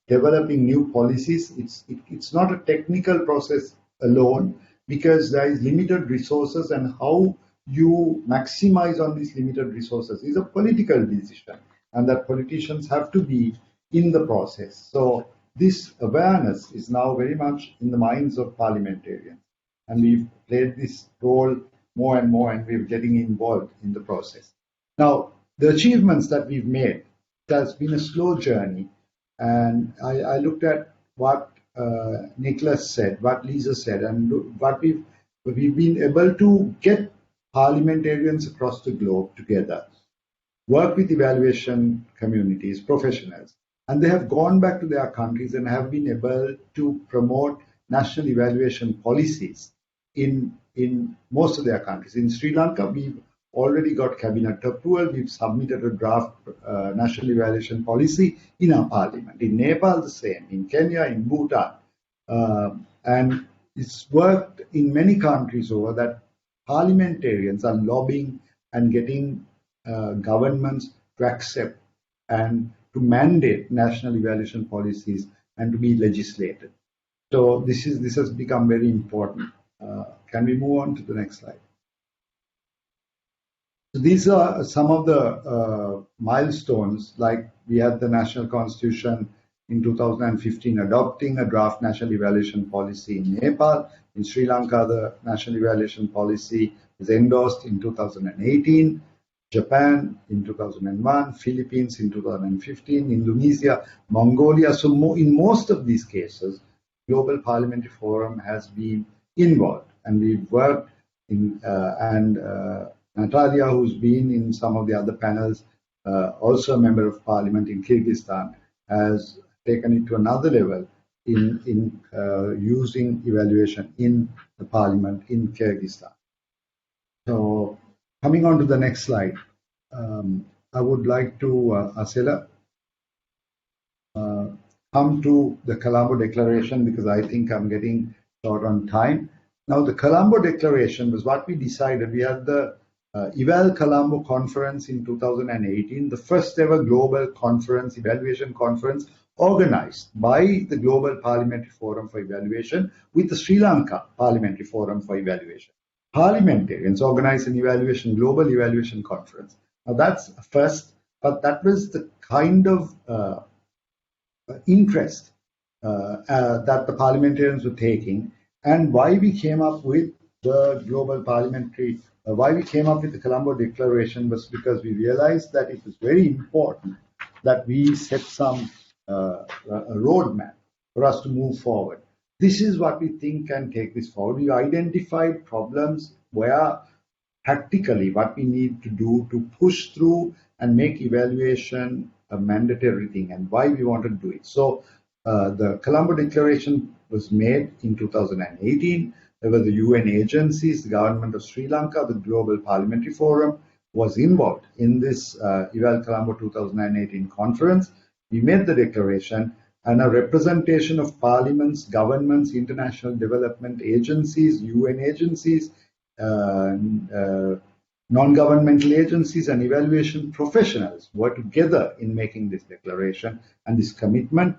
developing new policies, it's not a technical process alone, because there is limited resources, and how you maximize on these limited resources is a political decision, and that politicians have to be in the process. So this awareness is now very much in the minds of parliamentarians, and we've played this role more and more, and we're getting involved in the process. Now, the achievements that we've made, it has been a slow journey, and I looked at what Nicholas said, what Lisa said, and what we've been able to get parliamentarians across the globe together, work with evaluation communities, professionals, and they have gone back to their countries and have been able to promote national evaluation policies in most of their countries. In Sri Lanka, we've already got cabinet approval. We've submitted a draft national evaluation policy in our parliament. In Nepal, the same. In Kenya, in Bhutan. And it's worked in many countries over that parliamentarians are lobbying and getting governments to accept and to mandate national evaluation policies and to be legislated. So this has become very important. Can we move on to the next slide? So these are some of the milestones, like we had the National Constitution in 2015 adopting a draft national evaluation policy in Nepal. In Sri Lanka, the national evaluation policy was endorsed in 2018. Japan in 2001, Philippines in 2015, Indonesia, Mongolia. So in most of these cases, Global Parliamentary Forum has been involved, and we've worked in, Natalia, who's been in some of the other panels, also a member of parliament in Kyrgyzstan, has taken it to another level in using evaluation in the parliament in Kyrgyzstan. So coming on to the next slide, I would like to, Asela, come to the Colombo Declaration, because I think I'm getting short on time. Now, the Colombo Declaration was what we decided. We had the Eval Colombo Conference in 2018, the first ever global conference, evaluation conference, organized by the Global Parliamentary Forum for Evaluation with the Sri Lanka Parliamentary Forum for Evaluation. Parliamentarians organized an global evaluation conference. Now that's a first, but that was the kind of interest that the parliamentarians were taking, and why we came up with the Global Parliamentary why we came up with the Colombo Declaration was because we realized that it was very important that we set some a roadmap for us to move forward. This is what we think can take this forward. We identified problems where practically what we need to do to push through and make evaluation a mandatory thing, and why we wanted to do it. So the Colombo Declaration was made in 2018. There were the UN agencies, the government of Sri Lanka, the Global Parliamentary Forum was involved in this Eval Colombo 2018 conference. We made the declaration, and a representation of parliaments, governments, international development agencies, UN agencies, non-governmental agencies, and evaluation professionals were together in making this declaration and this commitment.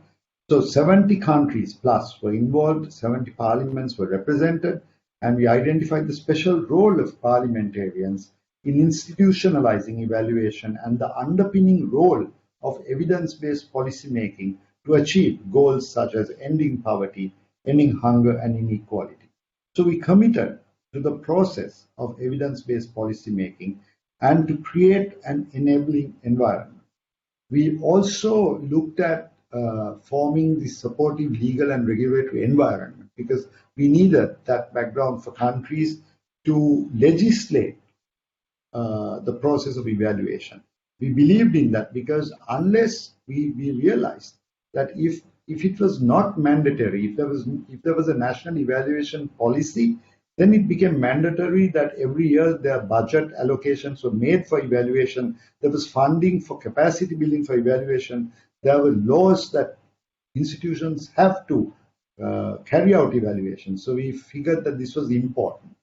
So 70 countries plus were involved, 70 parliaments were represented, and we identified the special role of parliamentarians in institutionalizing evaluation and the underpinning role of evidence-based policymaking to achieve goals such as ending poverty, ending hunger and inequality. So we committed to the process of evidence-based policymaking and to create an enabling environment. We also looked at forming the supportive legal and regulatory environment, because we needed that background for countries to legislate the process of evaluation. We believed in that because unless we realized that if it was not mandatory, if there was a national evaluation policy, then it became mandatory that every year their budget allocations were made for evaluation. There was funding for capacity building for evaluation. There were laws that institutions have to carry out evaluations. So we figured that this was important.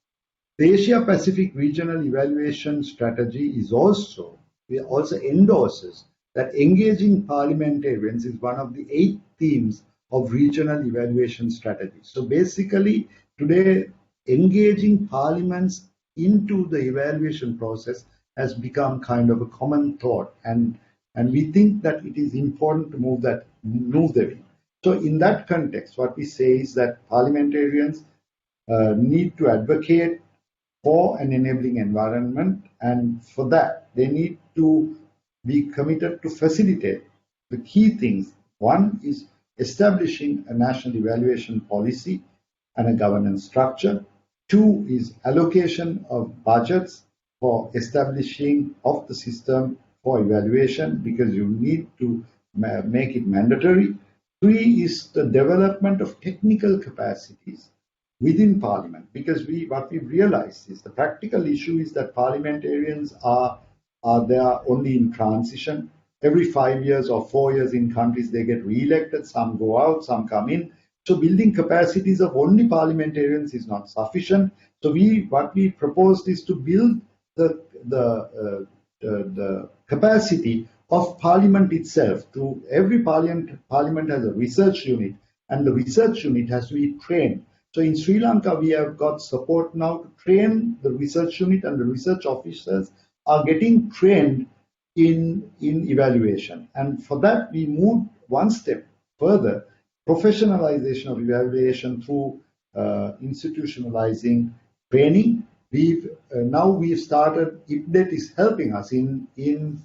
The Asia Pacific Regional Evaluation Strategy also endorses that engaging parliamentarians is one of the 8 themes of regional evaluation strategy. So basically, today, engaging parliaments into the evaluation process has become kind of a common thought, and we think that it is important to move the way. So in that context, what we say is that parliamentarians need to advocate for an enabling environment, and for that they need to be committed to facilitate the key things. One is establishing a national evaluation policy and a governance structure. 2 is allocation of budgets for establishing of the system for evaluation, because you need to make it mandatory. 3 is the development of technical capacities within Parliament, because what we've realized is the practical issue is that parliamentarians are there only in transition. Every 5 years or 4 years in countries they get re-elected, some go out, some come in. So building capacities of only parliamentarians is not sufficient. So what we proposed is to build the capacity of Parliament itself. Through every Parliament has a research unit, and the research unit has to be trained. So in Sri Lanka, we have got support now to train the research unit, and the research officers are getting trained in evaluation. And for that, we moved one step further, professionalization of evaluation through institutionalizing training. We've started, IPDET is helping us in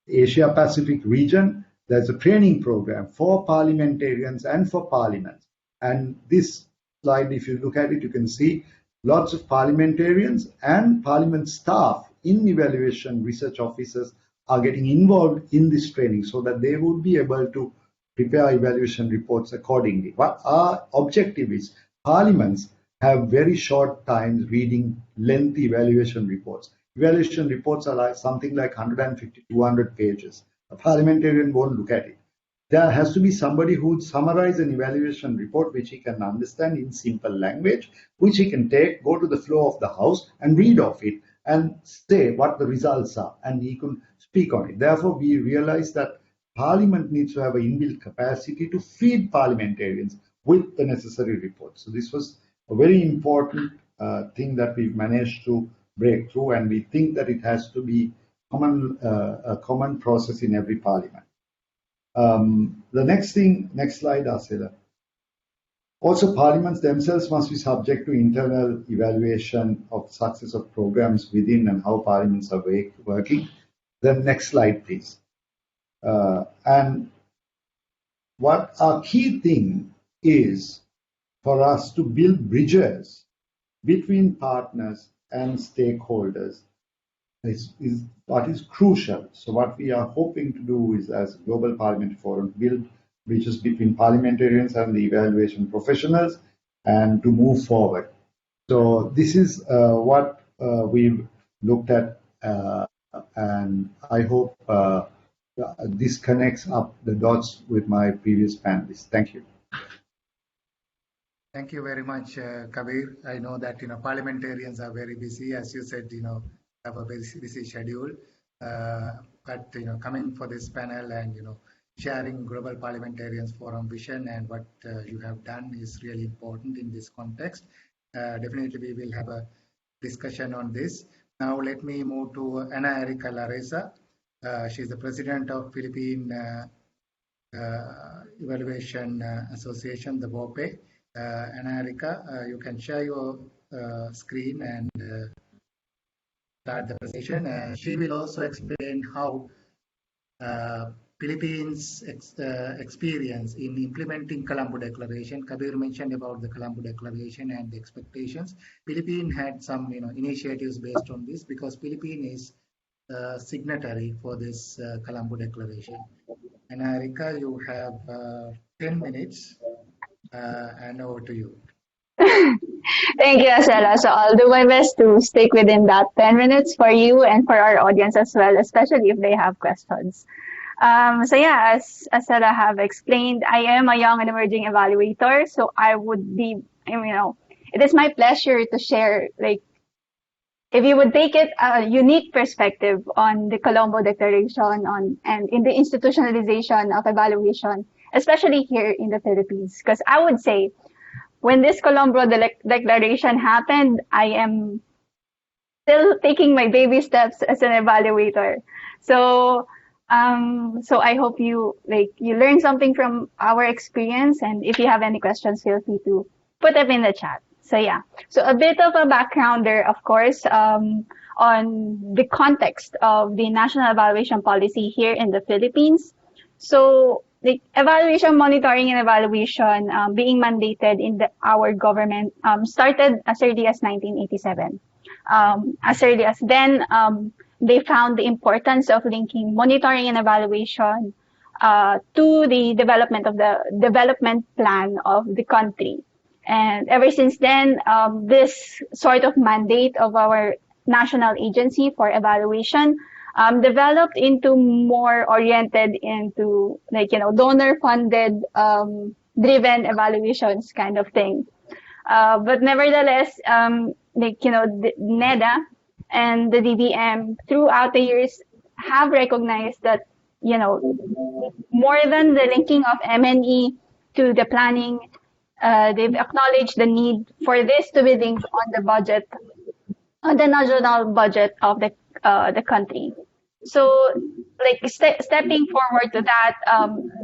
Asia Pacific region. There's a training program for parliamentarians and for parliaments. And this slide, if you look at it, you can see lots of parliamentarians and parliament staff in evaluation research officers are getting involved in this training so that they would be able to prepare evaluation reports accordingly. What our objective is, parliaments have very short times reading lengthy evaluation reports. Evaluation reports are like something like 150, 200 pages. A parliamentarian won't look at it. There has to be somebody who would summarize an evaluation report which he can understand in simple language, which he can take, go to the floor of the House and read off it and say what the results are, and he can speak on it. Therefore, we realize that Parliament needs to have an inbuilt capacity to feed parliamentarians with the necessary reports. So this was a very important thing that we've managed to break through, and we think that it has to be a common process in every parliament. The next slide, Asela. Also, parliaments themselves must be subject to internal evaluation of success of programs within and how parliaments are working. Then next slide, please. And what our key thing is for us to build bridges between partners and stakeholders is what is crucial. So what we are hoping to do is, as Global Parliament Forum, build bridges between parliamentarians and the evaluation professionals and to move forward. So this is what we've looked at, and I hope this connects up the dots with my previous panelists. Thank you. Thank you very much, Kabir. I know that parliamentarians are very busy, as you said, have a very busy schedule. But coming for this panel and sharing Global Parliamentarians Forum vision and what you have done is really important in this context. Definitely, we will have a discussion on this. Now, let me move to Ana Erika Lareza. She's the president of Philippine Evaluation Association, the BOPE. Ana Erika, you can share your screen and start the presentation. She will also explain how Philippines' experience in implementing Colombo Declaration. Kabir mentioned about the Colombo Declaration and the expectations. Philippines had some initiatives based on this because Philippines is signatory for this Colombo Declaration. And Erika, you have 10 minutes and over to you. Thank you, Asela. So I'll do my best to stick within that 10 minutes for you and for our audience as well, especially if they have questions. So yeah, as Sarah have explained, I am a young and emerging evaluator. So I would be, it is my pleasure to share, like, if you would take it a unique perspective on the Colombo Declaration and in the institutionalization of evaluation, especially here in the Philippines. Because I would say when this Colombo Declaration happened, I am still taking my baby steps as an evaluator. So I hope you learn something from our experience, and if you have any questions, feel free to put them in the chat. So yeah, so a bit of a backgrounder, of course, on the context of the national evaluation policy here in the Philippines. So the evaluation, monitoring, and evaluation being mandated in our government started as early as 1987. As early as then, they found the importance of linking monitoring and evaluation to the development of the development plan of the country. And ever since then, this sort of mandate of our national agency for evaluation developed into more oriented into donor-funded driven evaluations kind of thing. But nevertheless, the NEDA and the DBM throughout the years have recognized that, more than the linking of MNE to the planning, they've acknowledged the need for this to be linked on the budget, on the national budget of the country. So, stepping forward to that,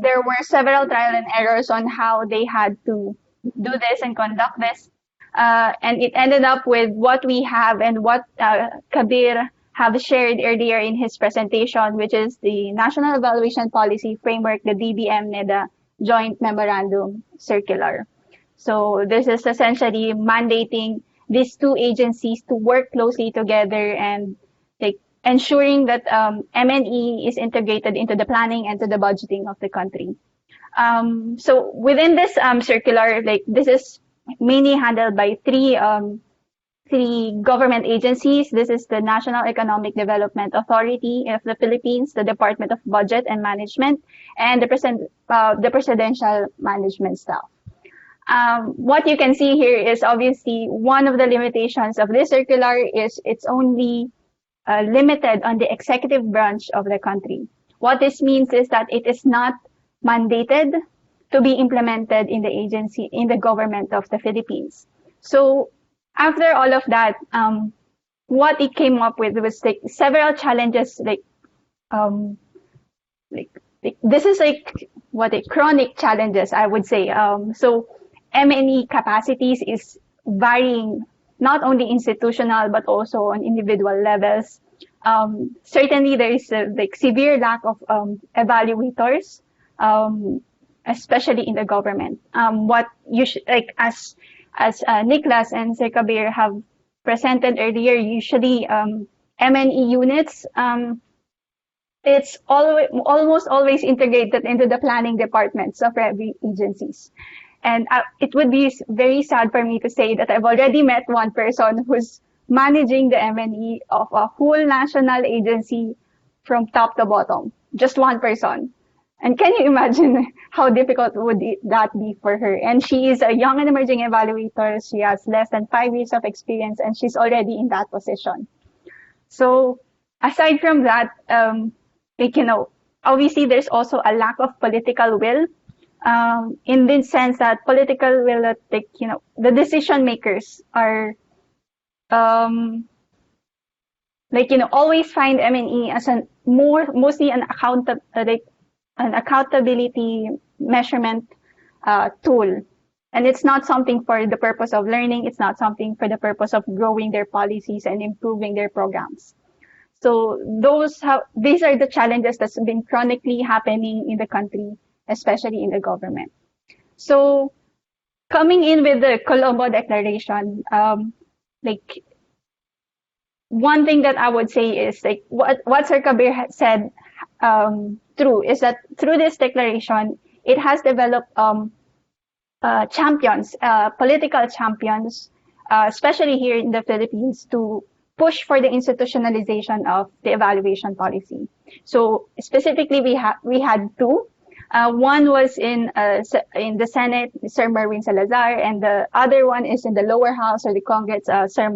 there were several trial and errors on how they had to do this and conduct this. And it ended up with what we have and what Kabir have shared earlier in his presentation, which is the National Evaluation Policy Framework, the DBM-NEDA Joint Memorandum Circular. So this is essentially mandating these two agencies to work closely together and ensuring that MNE is integrated into the planning and to the budgeting of the country. So within this circular, this is mainly handled by three government agencies. This is the National Economic Development Authority of the Philippines, the Department of Budget and Management, and the Presidential Management Staff. What you can see here is obviously one of the limitations of this circular is it's only limited on the executive branch of the country. What this means is that it is not mandated to be implemented in the agency, in the government of the Philippines. So after all of that, what it came up with was several challenges, this is chronic challenges, I would say. So MNE capacities is varying not only institutional but also on individual levels. Certainly there is a severe lack of evaluators, especially in the government. What you should as Nicholas and Sir Kabir have presented earlier, usually MNE units, it's almost always integrated into the planning departments of every agencies. And it would be very sad for me to say that I've already met one person who's managing the MNE of a whole national agency from top to bottom. Just one person. And can you imagine how difficult would that be for her? And she is a young and emerging evaluator. She has less than 5 years of experience and she's already in that position. So aside from that, obviously there's also a lack of political will. In the sense that political will that the decision makers are always find MNE as mostly an accountability measurement tool, and it's not something for the purpose of learning. It's not something for the purpose of growing their policies and improving their programs. So these are the challenges that's been chronically happening in the country, especially in the government. So coming in with the Colombo Declaration, one thing that I would say is what Sir Kabir said true is that through this declaration, it has developed champions, political champions, especially here in the Philippines, to push for the institutionalization of the evaluation policy. So specifically, we had two. One was in the Senate, Sir Merwin Salazar, and the other one is in the lower house or the Congress, Sir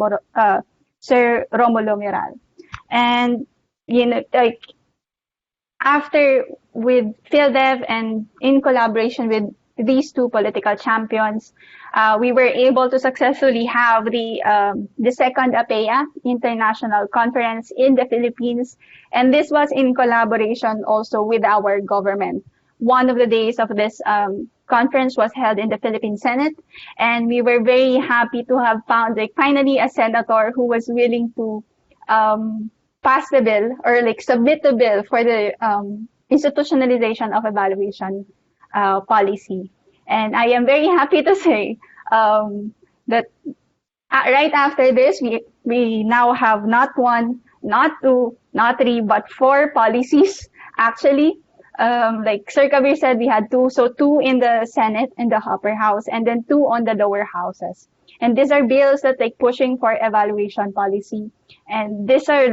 Romulo Miral. And like after with PhilDev and in collaboration with these two political champions, we were able to successfully have the second APEA International Conference in the Philippines, and this was in collaboration also with our government. One of the days of this conference was held in the Philippine Senate, and we were very happy to have found finally a senator who was willing to pass the bill or submit the bill for the institutionalization of evaluation policy. And I am very happy to say that right after this, we now have not one, not two, not three, but 4 policies actually. Like Sir Kabir said, we had 2, so 2 in the Senate, in the upper house, and then 2 on the lower houses. And these are bills that pushing for evaluation policy. And these are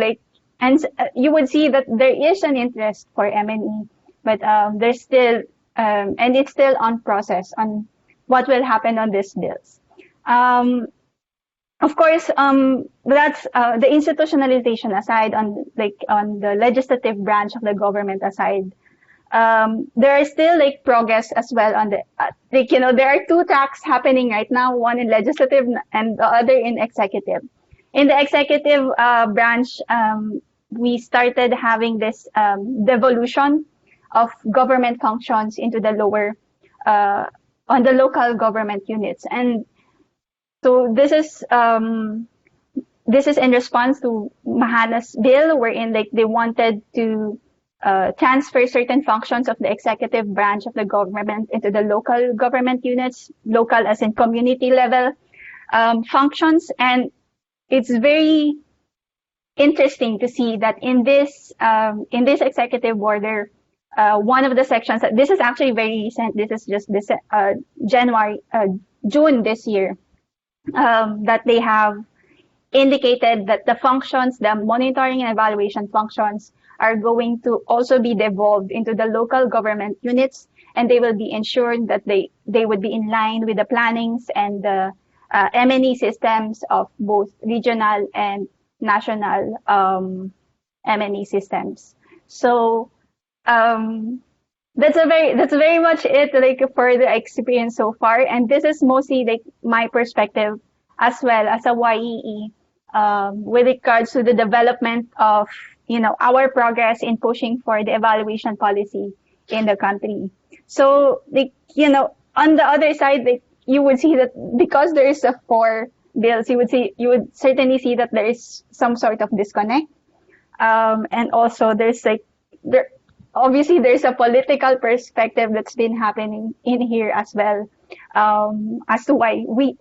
and you would see that there is an interest for MNE, but there's still, and it's still on process on what will happen on these bills. Of course, that's the institutionalization aside, on the legislative branch of the government aside. There is still progress as well on the there are 2 tracks happening right now, one in legislative and the other in executive. In the executive branch, we started having this devolution of government functions into the lower on the local government units, and so this is in response to Mahana's bill, wherein they wanted to transfer certain functions of the executive branch of the government into the local government units, local as in community level functions. And it's very interesting to see that in this executive order, one of the sections, this is actually very recent, this is just this June this year, that they have indicated that the functions, the monitoring and evaluation functions, are going to also be devolved into the local government units, and they will be ensured that they would be in line with the plannings and the MNE systems of both regional and national MNE systems. So that's very much it for the experience so far, and this is mostly my perspective as well as a YEE with regards to the development of our progress in pushing for the evaluation policy in the country. So on the other side, you would see that because there is 4 bills, you would certainly see that there is some sort of disconnect, and also obviously there's a political perspective that's been happening in here as well, as to why we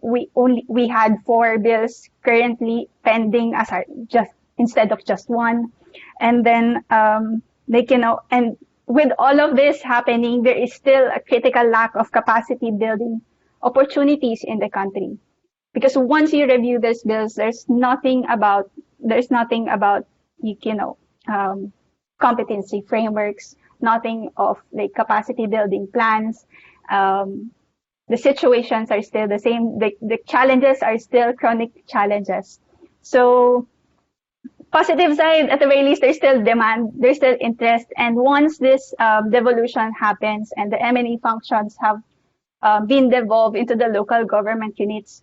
had 4 bills currently pending instead of just 1. And then and with all of this happening, there is still a critical lack of capacity building opportunities in the country, because once you review these bills, there's nothing about competency frameworks, nothing of capacity building plans. The situations are still the same. The challenges are still chronic challenges. So positive side, at the very least, there's still demand, there's still interest. And once this devolution happens and the MNE functions have been devolved into the local government units,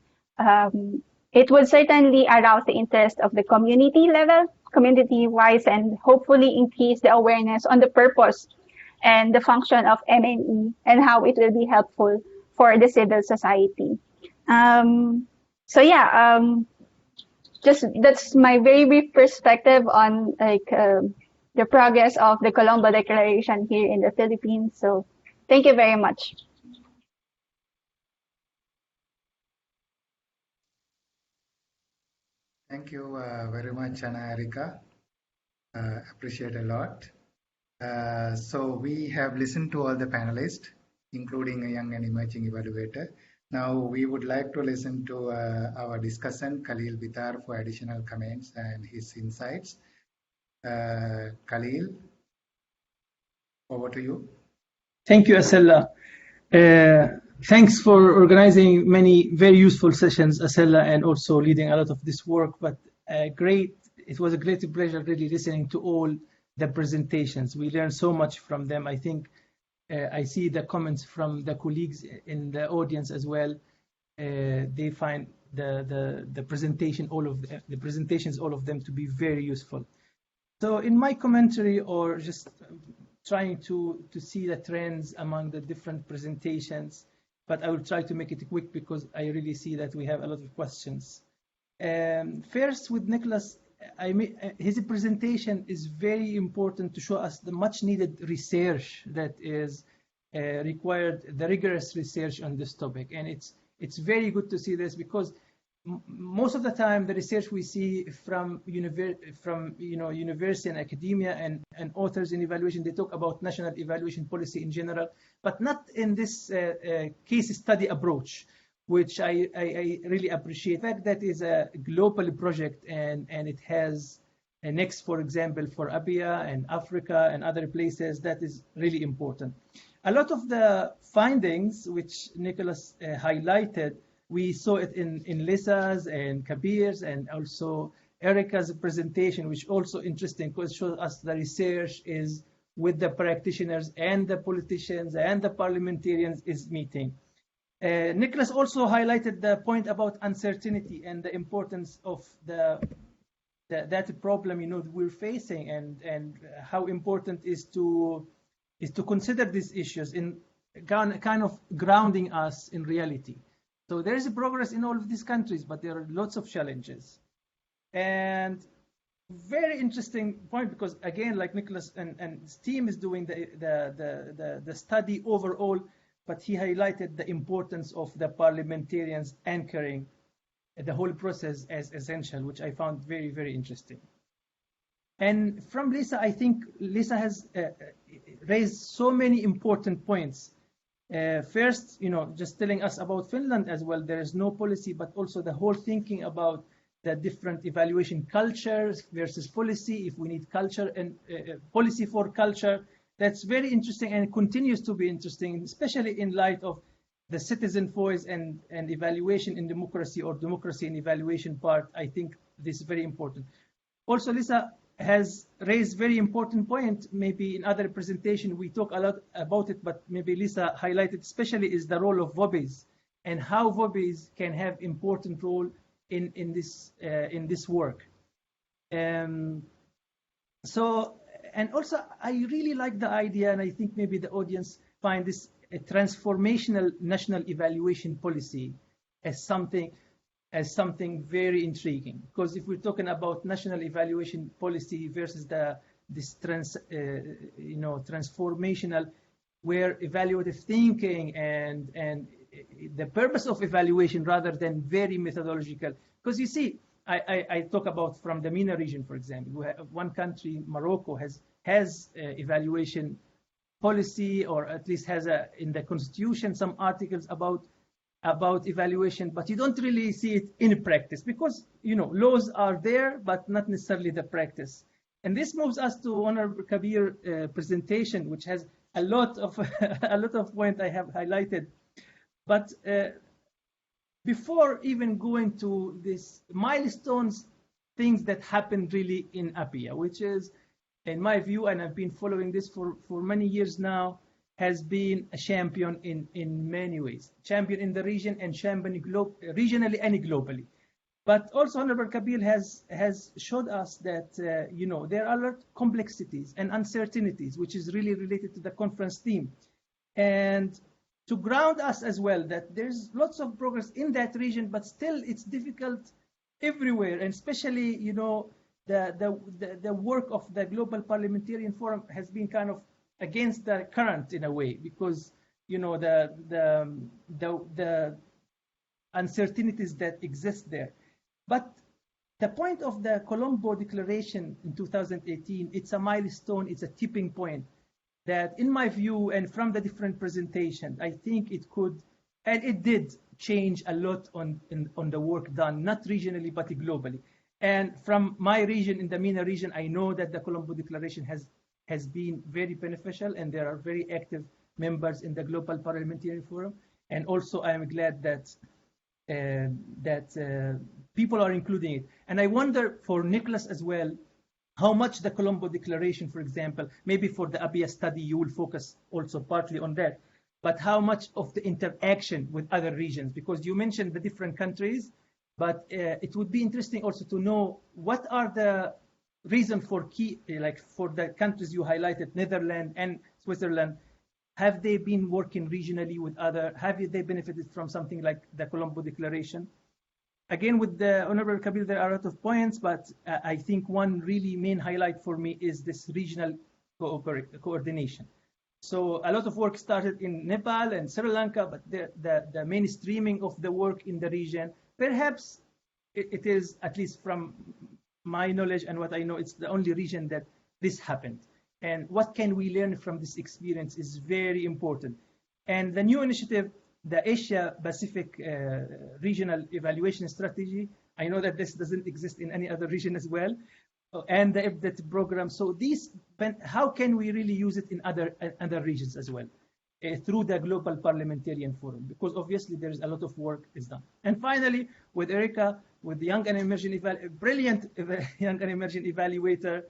it would certainly arouse the interest of the community-wise, and hopefully increase the awareness on the purpose and the function of MNE and how it will be helpful for the civil society. Just that's my very brief perspective on the progress of the Colombo Declaration here in the Philippines. So thank you very much. Thank you very much, Anna Erika. Appreciate a lot. So we have listened to all the panelists, including a young and emerging evaluator. Now we would like to listen to our discussant, Khalil Bitar, for additional comments and his insights. Khalil, over to you. Thank you, Asela. Thanks for organizing many very useful sessions, Asela, and also leading a lot of this work. But it was a great pleasure really listening to all the presentations. We learned so much from them. I think I see the comments from the colleagues in the audience as well. They find the presentation, all of the presentations, all of them to be very useful. So in my commentary, or just trying to see the trends among the different presentations, but I will try to make it quick because I really see that we have a lot of questions. First, with Nicholas, his presentation is very important to show us the much needed research that is required, the rigorous research on this topic. And it's very good to see this because most of the time the research we see from university and academia and authors in evaluation, they talk about national evaluation policy in general, but not in this case study approach, which I really appreciate. In fact, that is a global project and it has a next, for example, for APIA and Africa and other places. That is really important. A lot of the findings which Nicholas highlighted, we saw it in Lisa's and Kabir's and also Erica's presentation, which also interesting because it shows us the research is with the practitioners and the politicians and the parliamentarians is meeting. Nicholas also highlighted the point about uncertainty and the importance of that problem we're facing and how important is to consider these issues in kind of grounding us in reality. So there is a progress in all of these countries, but there are lots of challenges. And very interesting point because again, like Nicholas and his team is doing the study overall, but he highlighted the importance of the parliamentarians anchoring the whole process as essential, which I found very, very interesting. And from Lisa, I think Lisa has raised so many important points. First, just telling us about Finland as well, there is no policy, but also the whole thinking about the different evaluation cultures versus policy, if we need culture and policy for culture. That's very interesting and continues to be interesting, especially in light of the citizen voice and evaluation in democracy or democracy in evaluation part. I think this is very important. Also, Lisa has raised very important point. Maybe in other presentation we talk a lot about it, but maybe Lisa highlighted especially is the role of VOBIs and how VOBIs can have important role in this work. And also I really like the idea, and I think maybe the audience find this a transformational national evaluation policy as something very intriguing, because if we're talking about national evaluation policy versus this transformational, where evaluative thinking and the purpose of evaluation rather than very methodological, because you see, I talk about from the MENA region, for example, we have one country, Morocco, has evaluation policy, or at least has in the constitution some articles about evaluation, but you don't really see it in practice because laws are there, but not necessarily the practice. And this moves us to Honorable Kabir presentation, which has a lot of points I have highlighted. But before even going to this milestones, things that happened really in APIA, which is, in my view, and I've been following this for many years now, has been a champion in many ways, champion in the region and champion regionally and globally. But also Honorable Kabir has showed us that there are a lot of complexities and uncertainties, which is really related to the conference theme, and to ground us as well that there's lots of progress in that region, but still it's difficult everywhere, and especially the work of the Global Parliamentarian Forum has been kind of against the current in a way, because the uncertainties that exist there. But the point of the Colombo Declaration in 2018, it's a milestone, it's a tipping point that, in my view, and from the different presentations, I think it could And it did change a lot on the work done, not regionally, but globally. And from my region, in the MENA region, I know that the Colombo Declaration has been very beneficial, and there are very active members in the Global Parliamentarian Forum. And also, I am glad that people are including it. And I wonder for Nicholas as well, how much the Colombo Declaration, for example, maybe for the ABIA study, you will focus also partly on that, but how much of the interaction with other regions, because you mentioned the different countries, but it would be interesting also to know what are the reasons for key, like for the countries you highlighted, Netherlands and Switzerland, have they been working regionally with other, have they benefited from something like the Colombo Declaration? Again, with the Honorable Kabir, there are a lot of points, but I think one really main highlight for me is this regional coordination. So a lot of work started in Nepal and Sri Lanka, but the mainstreaming of the work in the region, perhaps it is, at least from my knowledge and what I know, it's the only region that this happened. And what can we learn from this experience is very important. And the new initiative, the Asia Pacific Regional Evaluation Strategy, I know that this doesn't exist in any other region as well, and the EBDET program. So these, how can we really use it in other regions as well, through the Global Parliamentarian Forum? Because obviously there is a lot of work is done. And finally, with Erica, with the Young and Emerging, brilliant Young and Emerging Evaluator,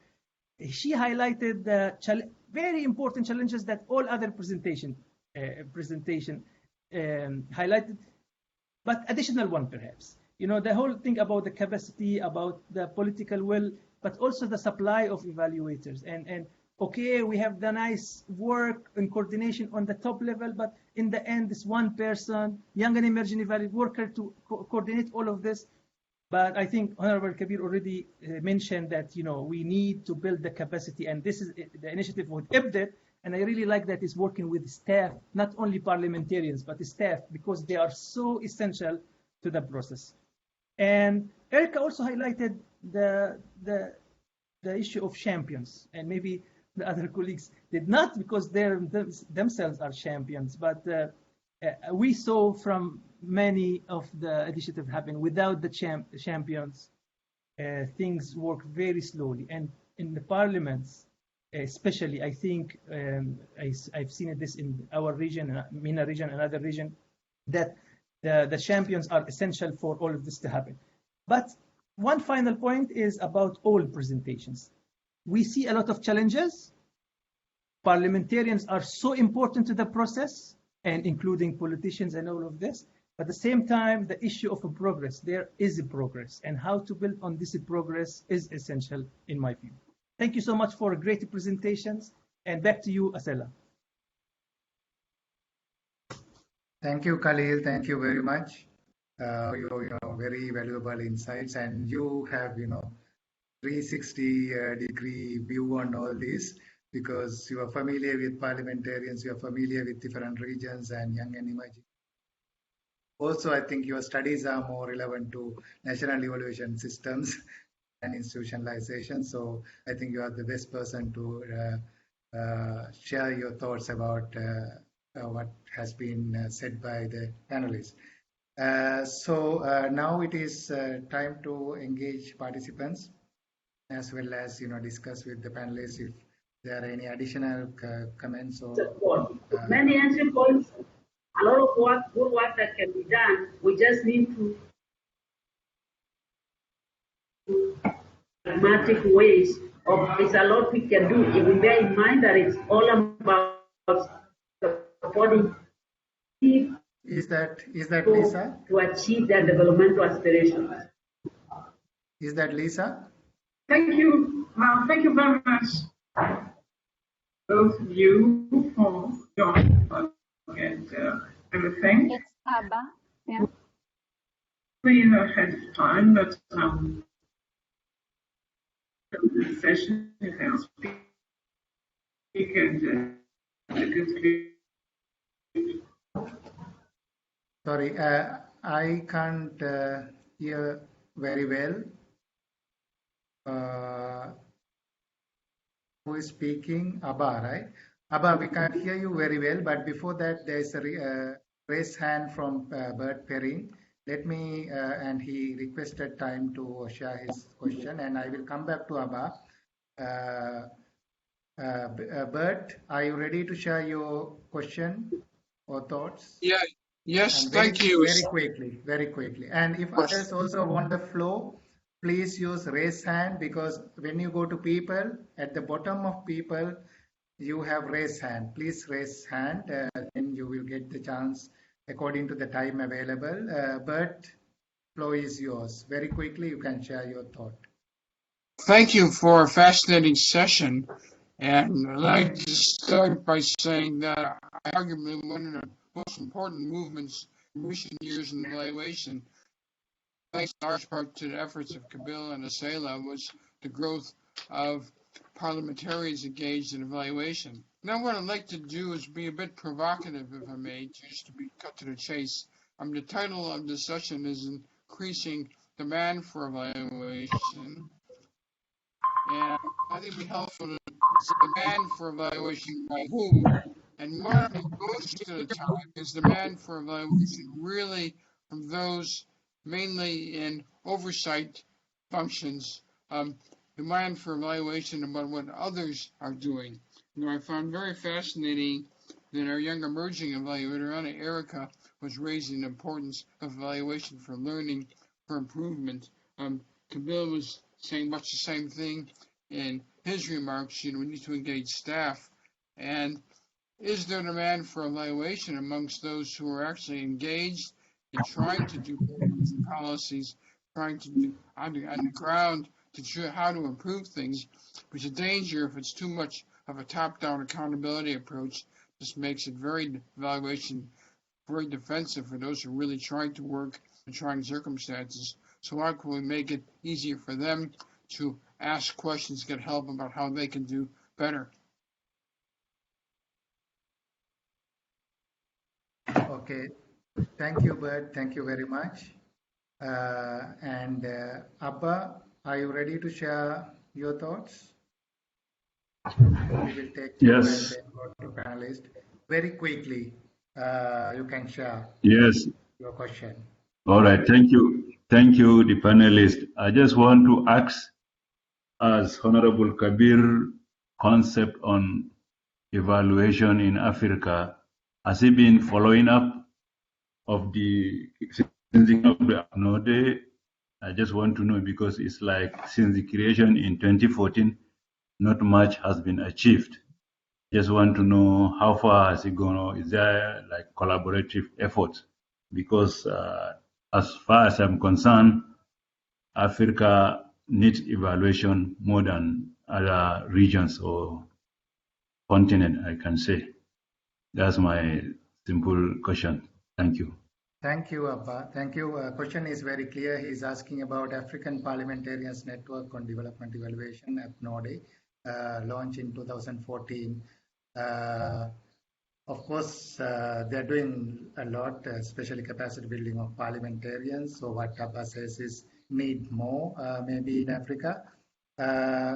she highlighted the very important challenges that all other presentation highlighted, but additional one perhaps. You know, the whole thing about the capacity, about the political will, but also the supply of evaluators. And okay, we have the nice work and coordination on the top level, but in the end, this one person, Young and Emerging Evaluator worker to coordinate all of this. But I think Honorable Kabir already mentioned that, you know, we need to build the capacity, and this is the initiative with EBDET, and I really like that it's working with staff, not only parliamentarians, but the staff, because they are so essential to the process. And Erica also highlighted the issue of champions, and maybe the other colleagues did not, because they themselves are champions, but we saw from many of the initiatives happen without the champions, things work very slowly. And in the parliaments, especially, I think I've seen this in our region, MENA region, another region, that the champions are essential for all of this to happen. But one final point is about all presentations. We see a lot of challenges. Parliamentarians are so important to the process, and including politicians and all of this. But at the same time, the issue of progress, there is a progress, and how to build on this progress is essential in my view. Thank you so much for great presentations, and back to you, Asela. Thank you, Khalil. Thank you very much for your very valuable insights, and you have 360-degree view on all this, because you are familiar with parliamentarians, you are familiar with different regions and young and emerging. Also, I think your studies are more relevant to national evaluation systems and institutionalization. So I think you are the best person to share your thoughts about what has been said by the panelists. So now it is time to engage participants, as well as discuss with the panelists if there are any additional comments or many entry points. A lot of work, good work that can be done. We just need to pragmatic ways of. It's a lot we can do if we bear in mind that it's all about supporting. Is that Lisa? To achieve their developmental aspirations. Is that Lisa? Thank you. Thank you very much, both of you, for joining and everything. It's Abba. Yeah. We ahead of time, but the session is our speak and conclude. Sorry, I can't hear very well. Who is speaking? Abba, right? Abba, we can't hear you very well, but before that, there is a raised hand from Bert Perrin. Let me, and he requested time to share his question, and I will come back to Abba. Bert, are you ready to share your question or thoughts? Yeah, yes, And very, thank you. Very quickly. And if others also want the floor, please use raise hand, because when you go to people, at the bottom of people, you have raise hand. Please raise hand, then you will get the chance according to the time available. Bert, floor is yours. Very quickly, you can share your thought. Thank you for a fascinating session. And I'd like to start by saying that arguably one of the most important movements in recent years in evaluation, thanks in large part to the efforts of Kabila and Asela, was the growth of parliamentarians engaged in evaluation. Now what I'd like to do is be a bit provocative, if I may, just to be cut to the chase. The title of the session is Increasing Demand for Evaluation. And I think it'd be helpful to demand for evaluation by whom. And what I think most of the time is demand for evaluation really from those mainly in oversight functions, demand for evaluation about what others are doing. I found very fascinating that our young emerging evaluator, Anna Erica, was raising the importance of evaluation for learning, for improvement. Kabila was saying much the same thing in his remarks. We need to engage staff. And is there demand for evaluation amongst those who are actually engaged in trying to do policies, trying to do on the ground to show how to improve things? There's a danger if it's too much of a top-down accountability approach. This makes it very defensive for those who are really trying to work in trying circumstances. So how can we make it easier for them to ask questions, get help about how they can do better? Okay, thank you, Bert. Thank you very much. Abba, are you ready to share your thoughts? We will take yes. And then go to panelist. Very quickly, you can share yes. your question. All right, thank you. Thank you, the panelists. I just want to ask, as Honorable Kabir concept on evaluation in Africa, has he been following up of the cleansing of the APNODE? I just want to know, because it's like since the creation in 2014, not much has been achieved. Just want to know how far has it gone? Is there like collaborative efforts? Because as far as I'm concerned, Africa needs evaluation more than other regions or continent, I can say. That's my simple question. Thank you. Thank you, Abba. Thank you. Question is very clear. He's asking about African Parliamentarians Network on Development Evaluation, APNODE, launched in 2014. Of course, they're doing a lot, especially capacity building of parliamentarians. So what Abba says is need more, maybe in Africa.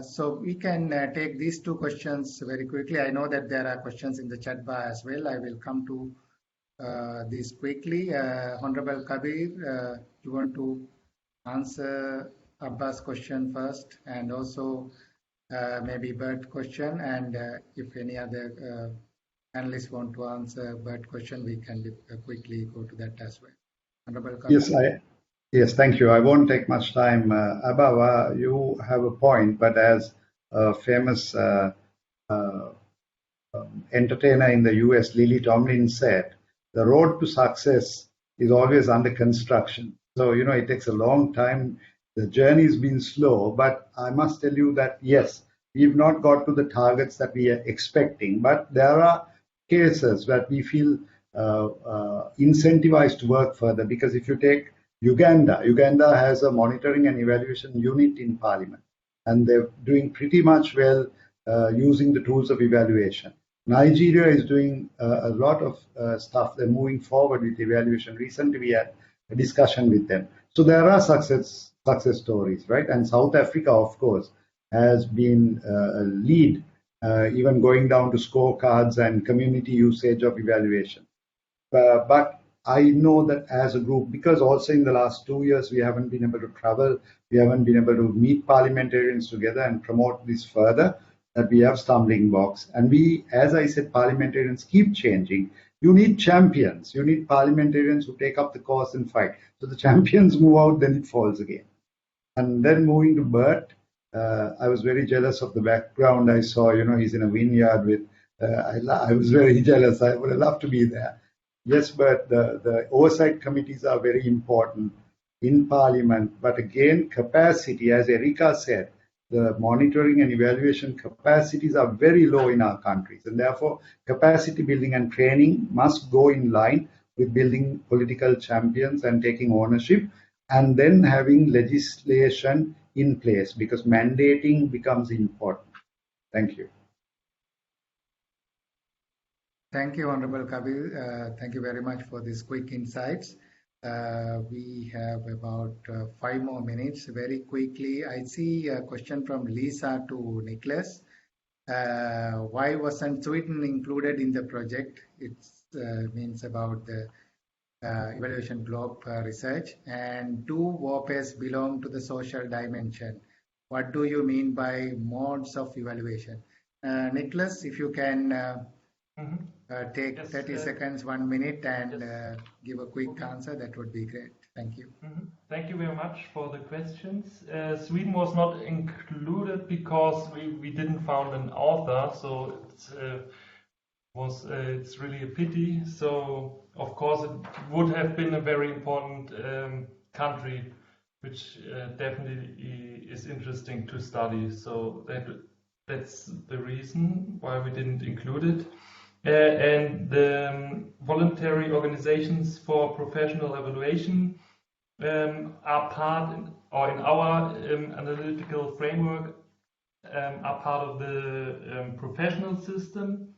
So we can take these two questions very quickly. I know that there are questions in the chat bar as well. I will come to these quickly. Honorable Kabir, you want to answer Abba's question first, and also maybe Bert's question, and if any other panelists want to answer Bert's question, we can quickly go to that as well. Honorable Kabir. Yes, thank you. I won't take much time. Abba, you have a point, but as a famous entertainer in the US, Lily Tomlin, said, the road to success is always under construction. So, it takes a long time. The journey's been slow, but I must tell you that, yes, we've not got to the targets that we are expecting, but there are cases that we feel incentivized to work further. Because if you take Uganda has a monitoring and evaluation unit in parliament, and they're doing pretty much well using the tools of evaluation. Nigeria is doing a lot of stuff. They're moving forward with evaluation. Recently, we had a discussion with them. So there are success stories, right? And South Africa, of course, has been a lead, even going down to scorecards and community usage of evaluation. But I know that as a group, because also in the last 2 years, we haven't been able to travel, we haven't been able to meet parliamentarians together and promote this further, that we have stumbling blocks. And we, as I said, parliamentarians keep changing. You need champions. You need parliamentarians who take up the cause and fight. So the champions move out, then it falls again. And then moving to Bert, I was very jealous of the background I saw. He's in a vineyard with, I was very jealous. I would have loved to be there. Yes, but the oversight committees are very important in Parliament. But again, capacity, as Erika said, the monitoring and evaluation capacities are very low in our countries. And therefore, capacity building and training must go in line with building political champions and taking ownership, and then having legislation in place, because mandating becomes important. Thank you. Thank you, Honorable Kabir. Thank you very much for these quick insights. We have about 5 more minutes. Very quickly, I see a question from Lisa to Nicholas. Why wasn't Sweden included in the project? It means about the Evaluation Globe research. And do WOPES belong to the social dimension? What do you mean by modes of evaluation? Nicholas, if you can take 30 seconds, 1 minute, and give a quick answer, that would be great. Thank you. Thank you very much for the questions. Sweden was not included because we didn't found an author, so it's really a pity. So of course it would have been a very important country, which definitely is interesting to study. So that's the reason why we didn't include it. And the voluntary organizations for professional evaluation are part, in our analytical framework, are part of the professional system.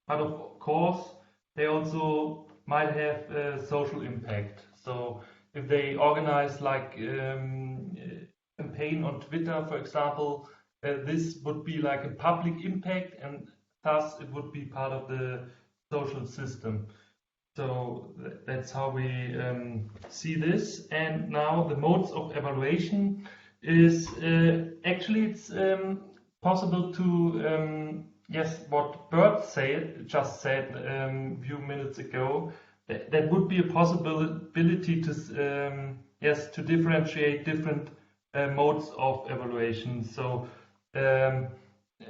But of course, they also might have a social impact. So if they organize like campaign on Twitter, for example, this would be like a public impact, and thus it would be part of the social system. So that's how we see this. And now the modes of evaluation is actually it's possible to yes, what Bert just said a few minutes ago. That would be a possibility to yes, to differentiate different modes of evaluation. So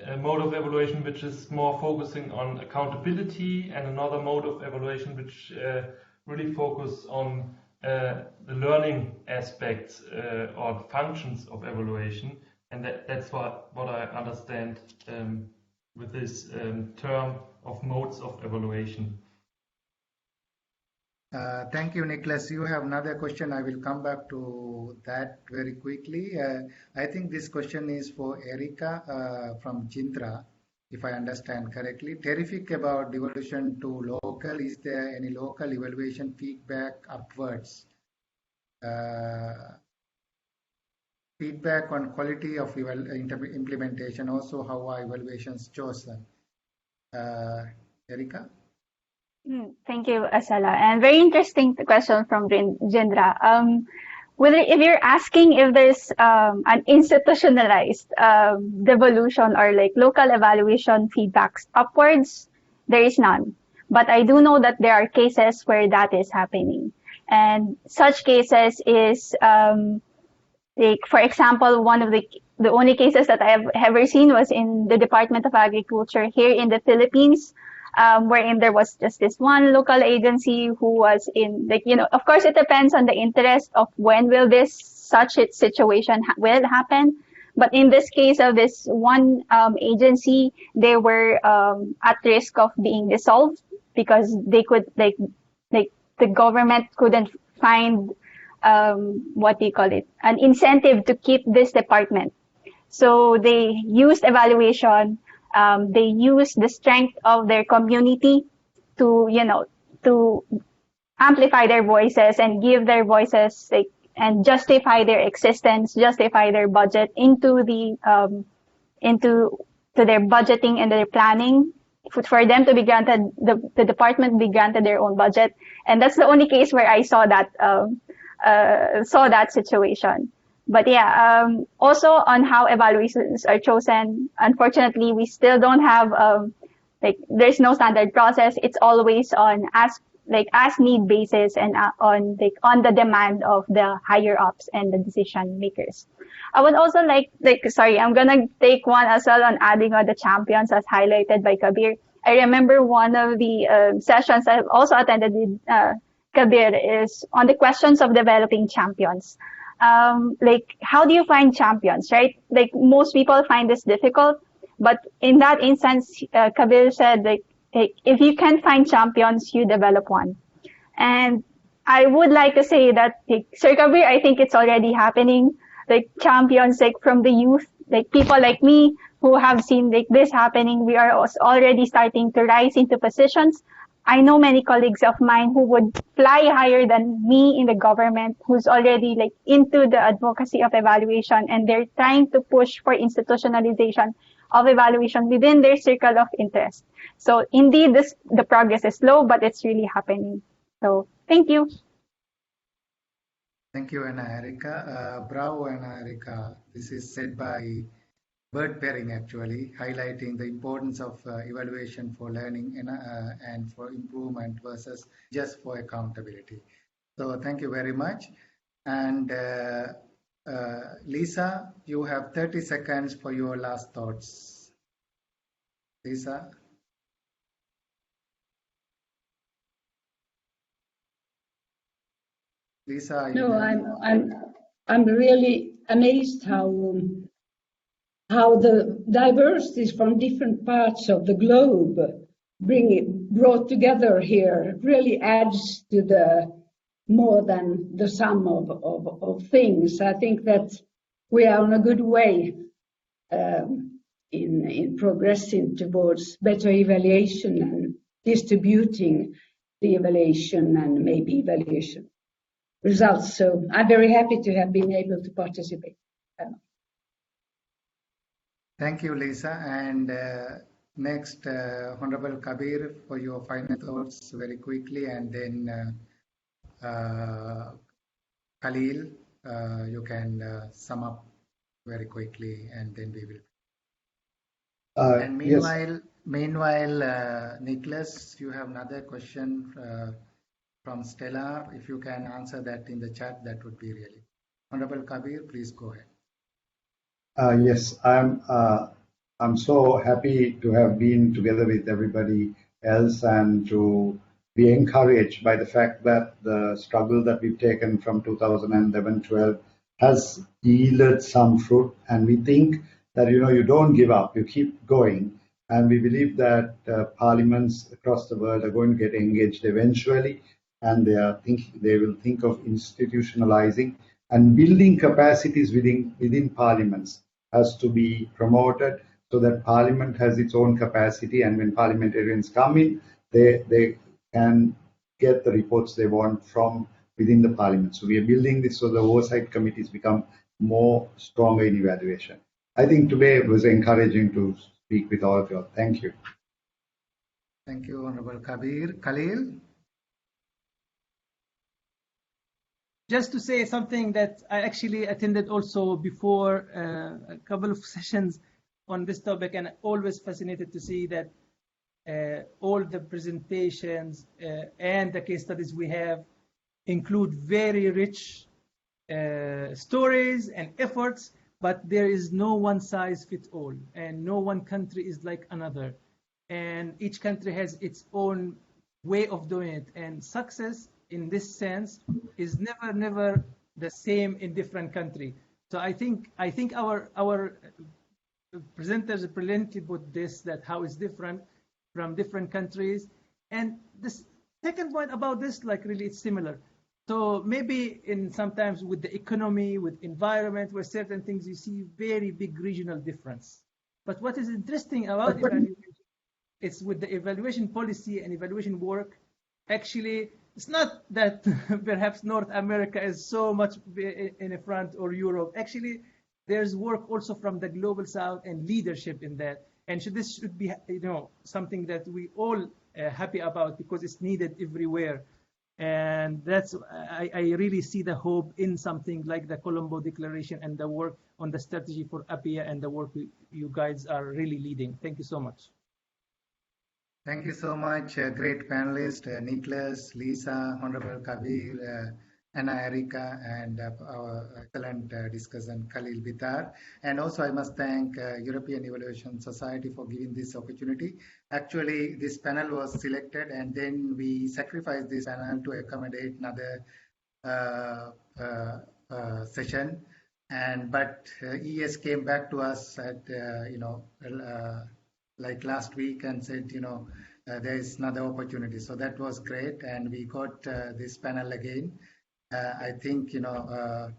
a mode of evaluation which is more focusing on accountability, and another mode of evaluation which really focus on the learning aspects or functions of evaluation. And that's what I understand with this term of modes of evaluation. Thank you, Nicholas. You have another question. I will come back to that very quickly. I think this question is for Erika from Jindra, if I understand correctly. Terrific about devolution to local. Is there any local evaluation feedback upwards? Feedback on quality of implementation, also how are evaluations chosen? Erika? Thank you, Asela. And very interesting question from Jindra. If you're asking if there's an institutionalized devolution or like local evaluation feedbacks upwards, there is none. But I do know that there are cases where that is happening. And such cases is, like, for example, one of the only cases that I have ever seen was in the Department of Agriculture here in the Philippines, wherein there was just this one local agency who was in, like, of course it depends on the interest of when will such situation will happen. But in this case of this one agency, they were at risk of being dissolved because they could, like the government couldn't find an incentive to keep this department. So they used evaluation. They use the strength of their community to amplify their voices and give their voices, like, and justify their existence, justify their budget into their budgeting and their planning for them to be granted, the department be granted their own budget. And that's the only case where I saw that situation. But yeah, also on how evaluations are chosen, unfortunately, we still don't have, there's no standard process. It's always on as need basis and on the demand of the higher ups and the decision makers. I would also I'm gonna take one as well on adding on the champions as highlighted by Kabir. I remember one of the sessions I've also attended with Kabir is on the questions of developing champions. How do you find champions, right? Most people find this difficult, but in that instance, Kabir said, if you can find champions, you develop one. And I would like to say that, Sir Kabir, I think it's already happening. Champions, from the youth, people like me who have seen this happening, we are already starting to rise into positions. I know many colleagues of mine who would fly higher than me in the government, who's already into the advocacy of evaluation, and they're trying to push for institutionalization of evaluation within their circle of interest. So indeed, the progress is slow, but it's really happening. So thank you. Thank you, Anna Erika. Bravo, Anna Erika. This is said by Bert Perring, actually, highlighting the importance of evaluation for learning and for improvement versus just for accountability. So thank you very much. And Lisa, you have 30 seconds for your last thoughts. Lisa? Lisa? No, I'm really amazed how the diversities from different parts of the globe brought together here really adds to the more than the sum of things. I think that we are on a good way in progressing towards better evaluation and distributing the evaluation and maybe evaluation results. So I'm very happy to have been able to participate. Thank you, Lisa. And next, Honorable Kabir, for your final thoughts very quickly, and then Khalil, you can sum up very quickly, and then we will. And meanwhile, Nicholas, you have another question from Stella. If you can answer that in the chat, that would be really. Honorable Kabir, please go ahead. Yes, I'm so happy to have been together with everybody else and to be encouraged by the fact that the struggle that we've taken from 2011-12 has yielded some fruit, and we think that you don't give up, you keep going, and we believe that parliaments across the world are going to get engaged eventually, and they will think of institutionalizing and building capacities within parliaments has to be promoted so that parliament has its own capacity, and when parliamentarians come in, they can get the reports they want from within the parliament. So we are building this so the oversight committees become more stronger in evaluation. I think today it was encouraging to speak with all of you. Thank you. Thank you, Honorable Kabir. Khalil? Just to say something that I actually attended also before a couple of sessions on this topic, and always fascinated to see that all the presentations and the case studies we have include very rich stories and efforts, but there is no one size fits all, and no one country is like another, and each country has its own way of doing it, and success in this sense is never the same in different countries. So I think our presenters brilliantly put this, that how it's different from different countries. And the second point about this, really it's similar. So maybe sometimes with the economy, with environment, where certain things you see very big regional difference. But what is interesting about evaluation, it's with the evaluation policy and evaluation work, actually, it's not that perhaps North America is so much in the front or Europe. Actually, there's work also from the global south and leadership in that. And this should be, something that we all happy about, because it's needed everywhere. And that's, I really see the hope in something like the Colombo Declaration and the work on the strategy for APIA and the work you guys are really leading. Thank you so much. Thank you so much, great panelists, Nicholas, Lisa, Honorable Kabir, Anna Erika, and our excellent discussant Khalil Bitar. And also I must thank European Evaluation Society for giving this opportunity. Actually, this panel was selected and then we sacrificed this panel to accommodate another session. But ES came back to us at, like last week and said, there is another opportunity. So that was great. And we got this panel again. I think, the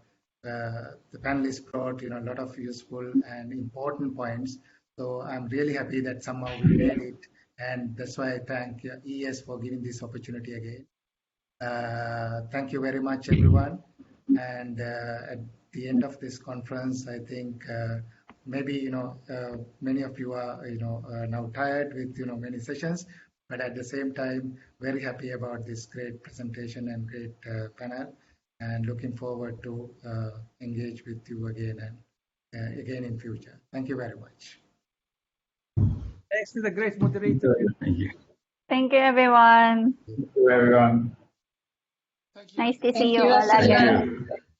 panelists brought, a lot of useful and important points. So I'm really happy that somehow we made it. And that's why I thank ES for giving this opportunity again. Thank you very much, everyone. And at the end of this conference, I think maybe, many of you are, now tired with, many sessions, but at the same time, very happy about this great presentation and great panel, and looking forward to engage with you again and again in future. Thank you very much. Thanks to the great moderator. Thank you. Thank you, everyone. Thank you, everyone. Nice to see Thank you you, all Asela. again. Thank you.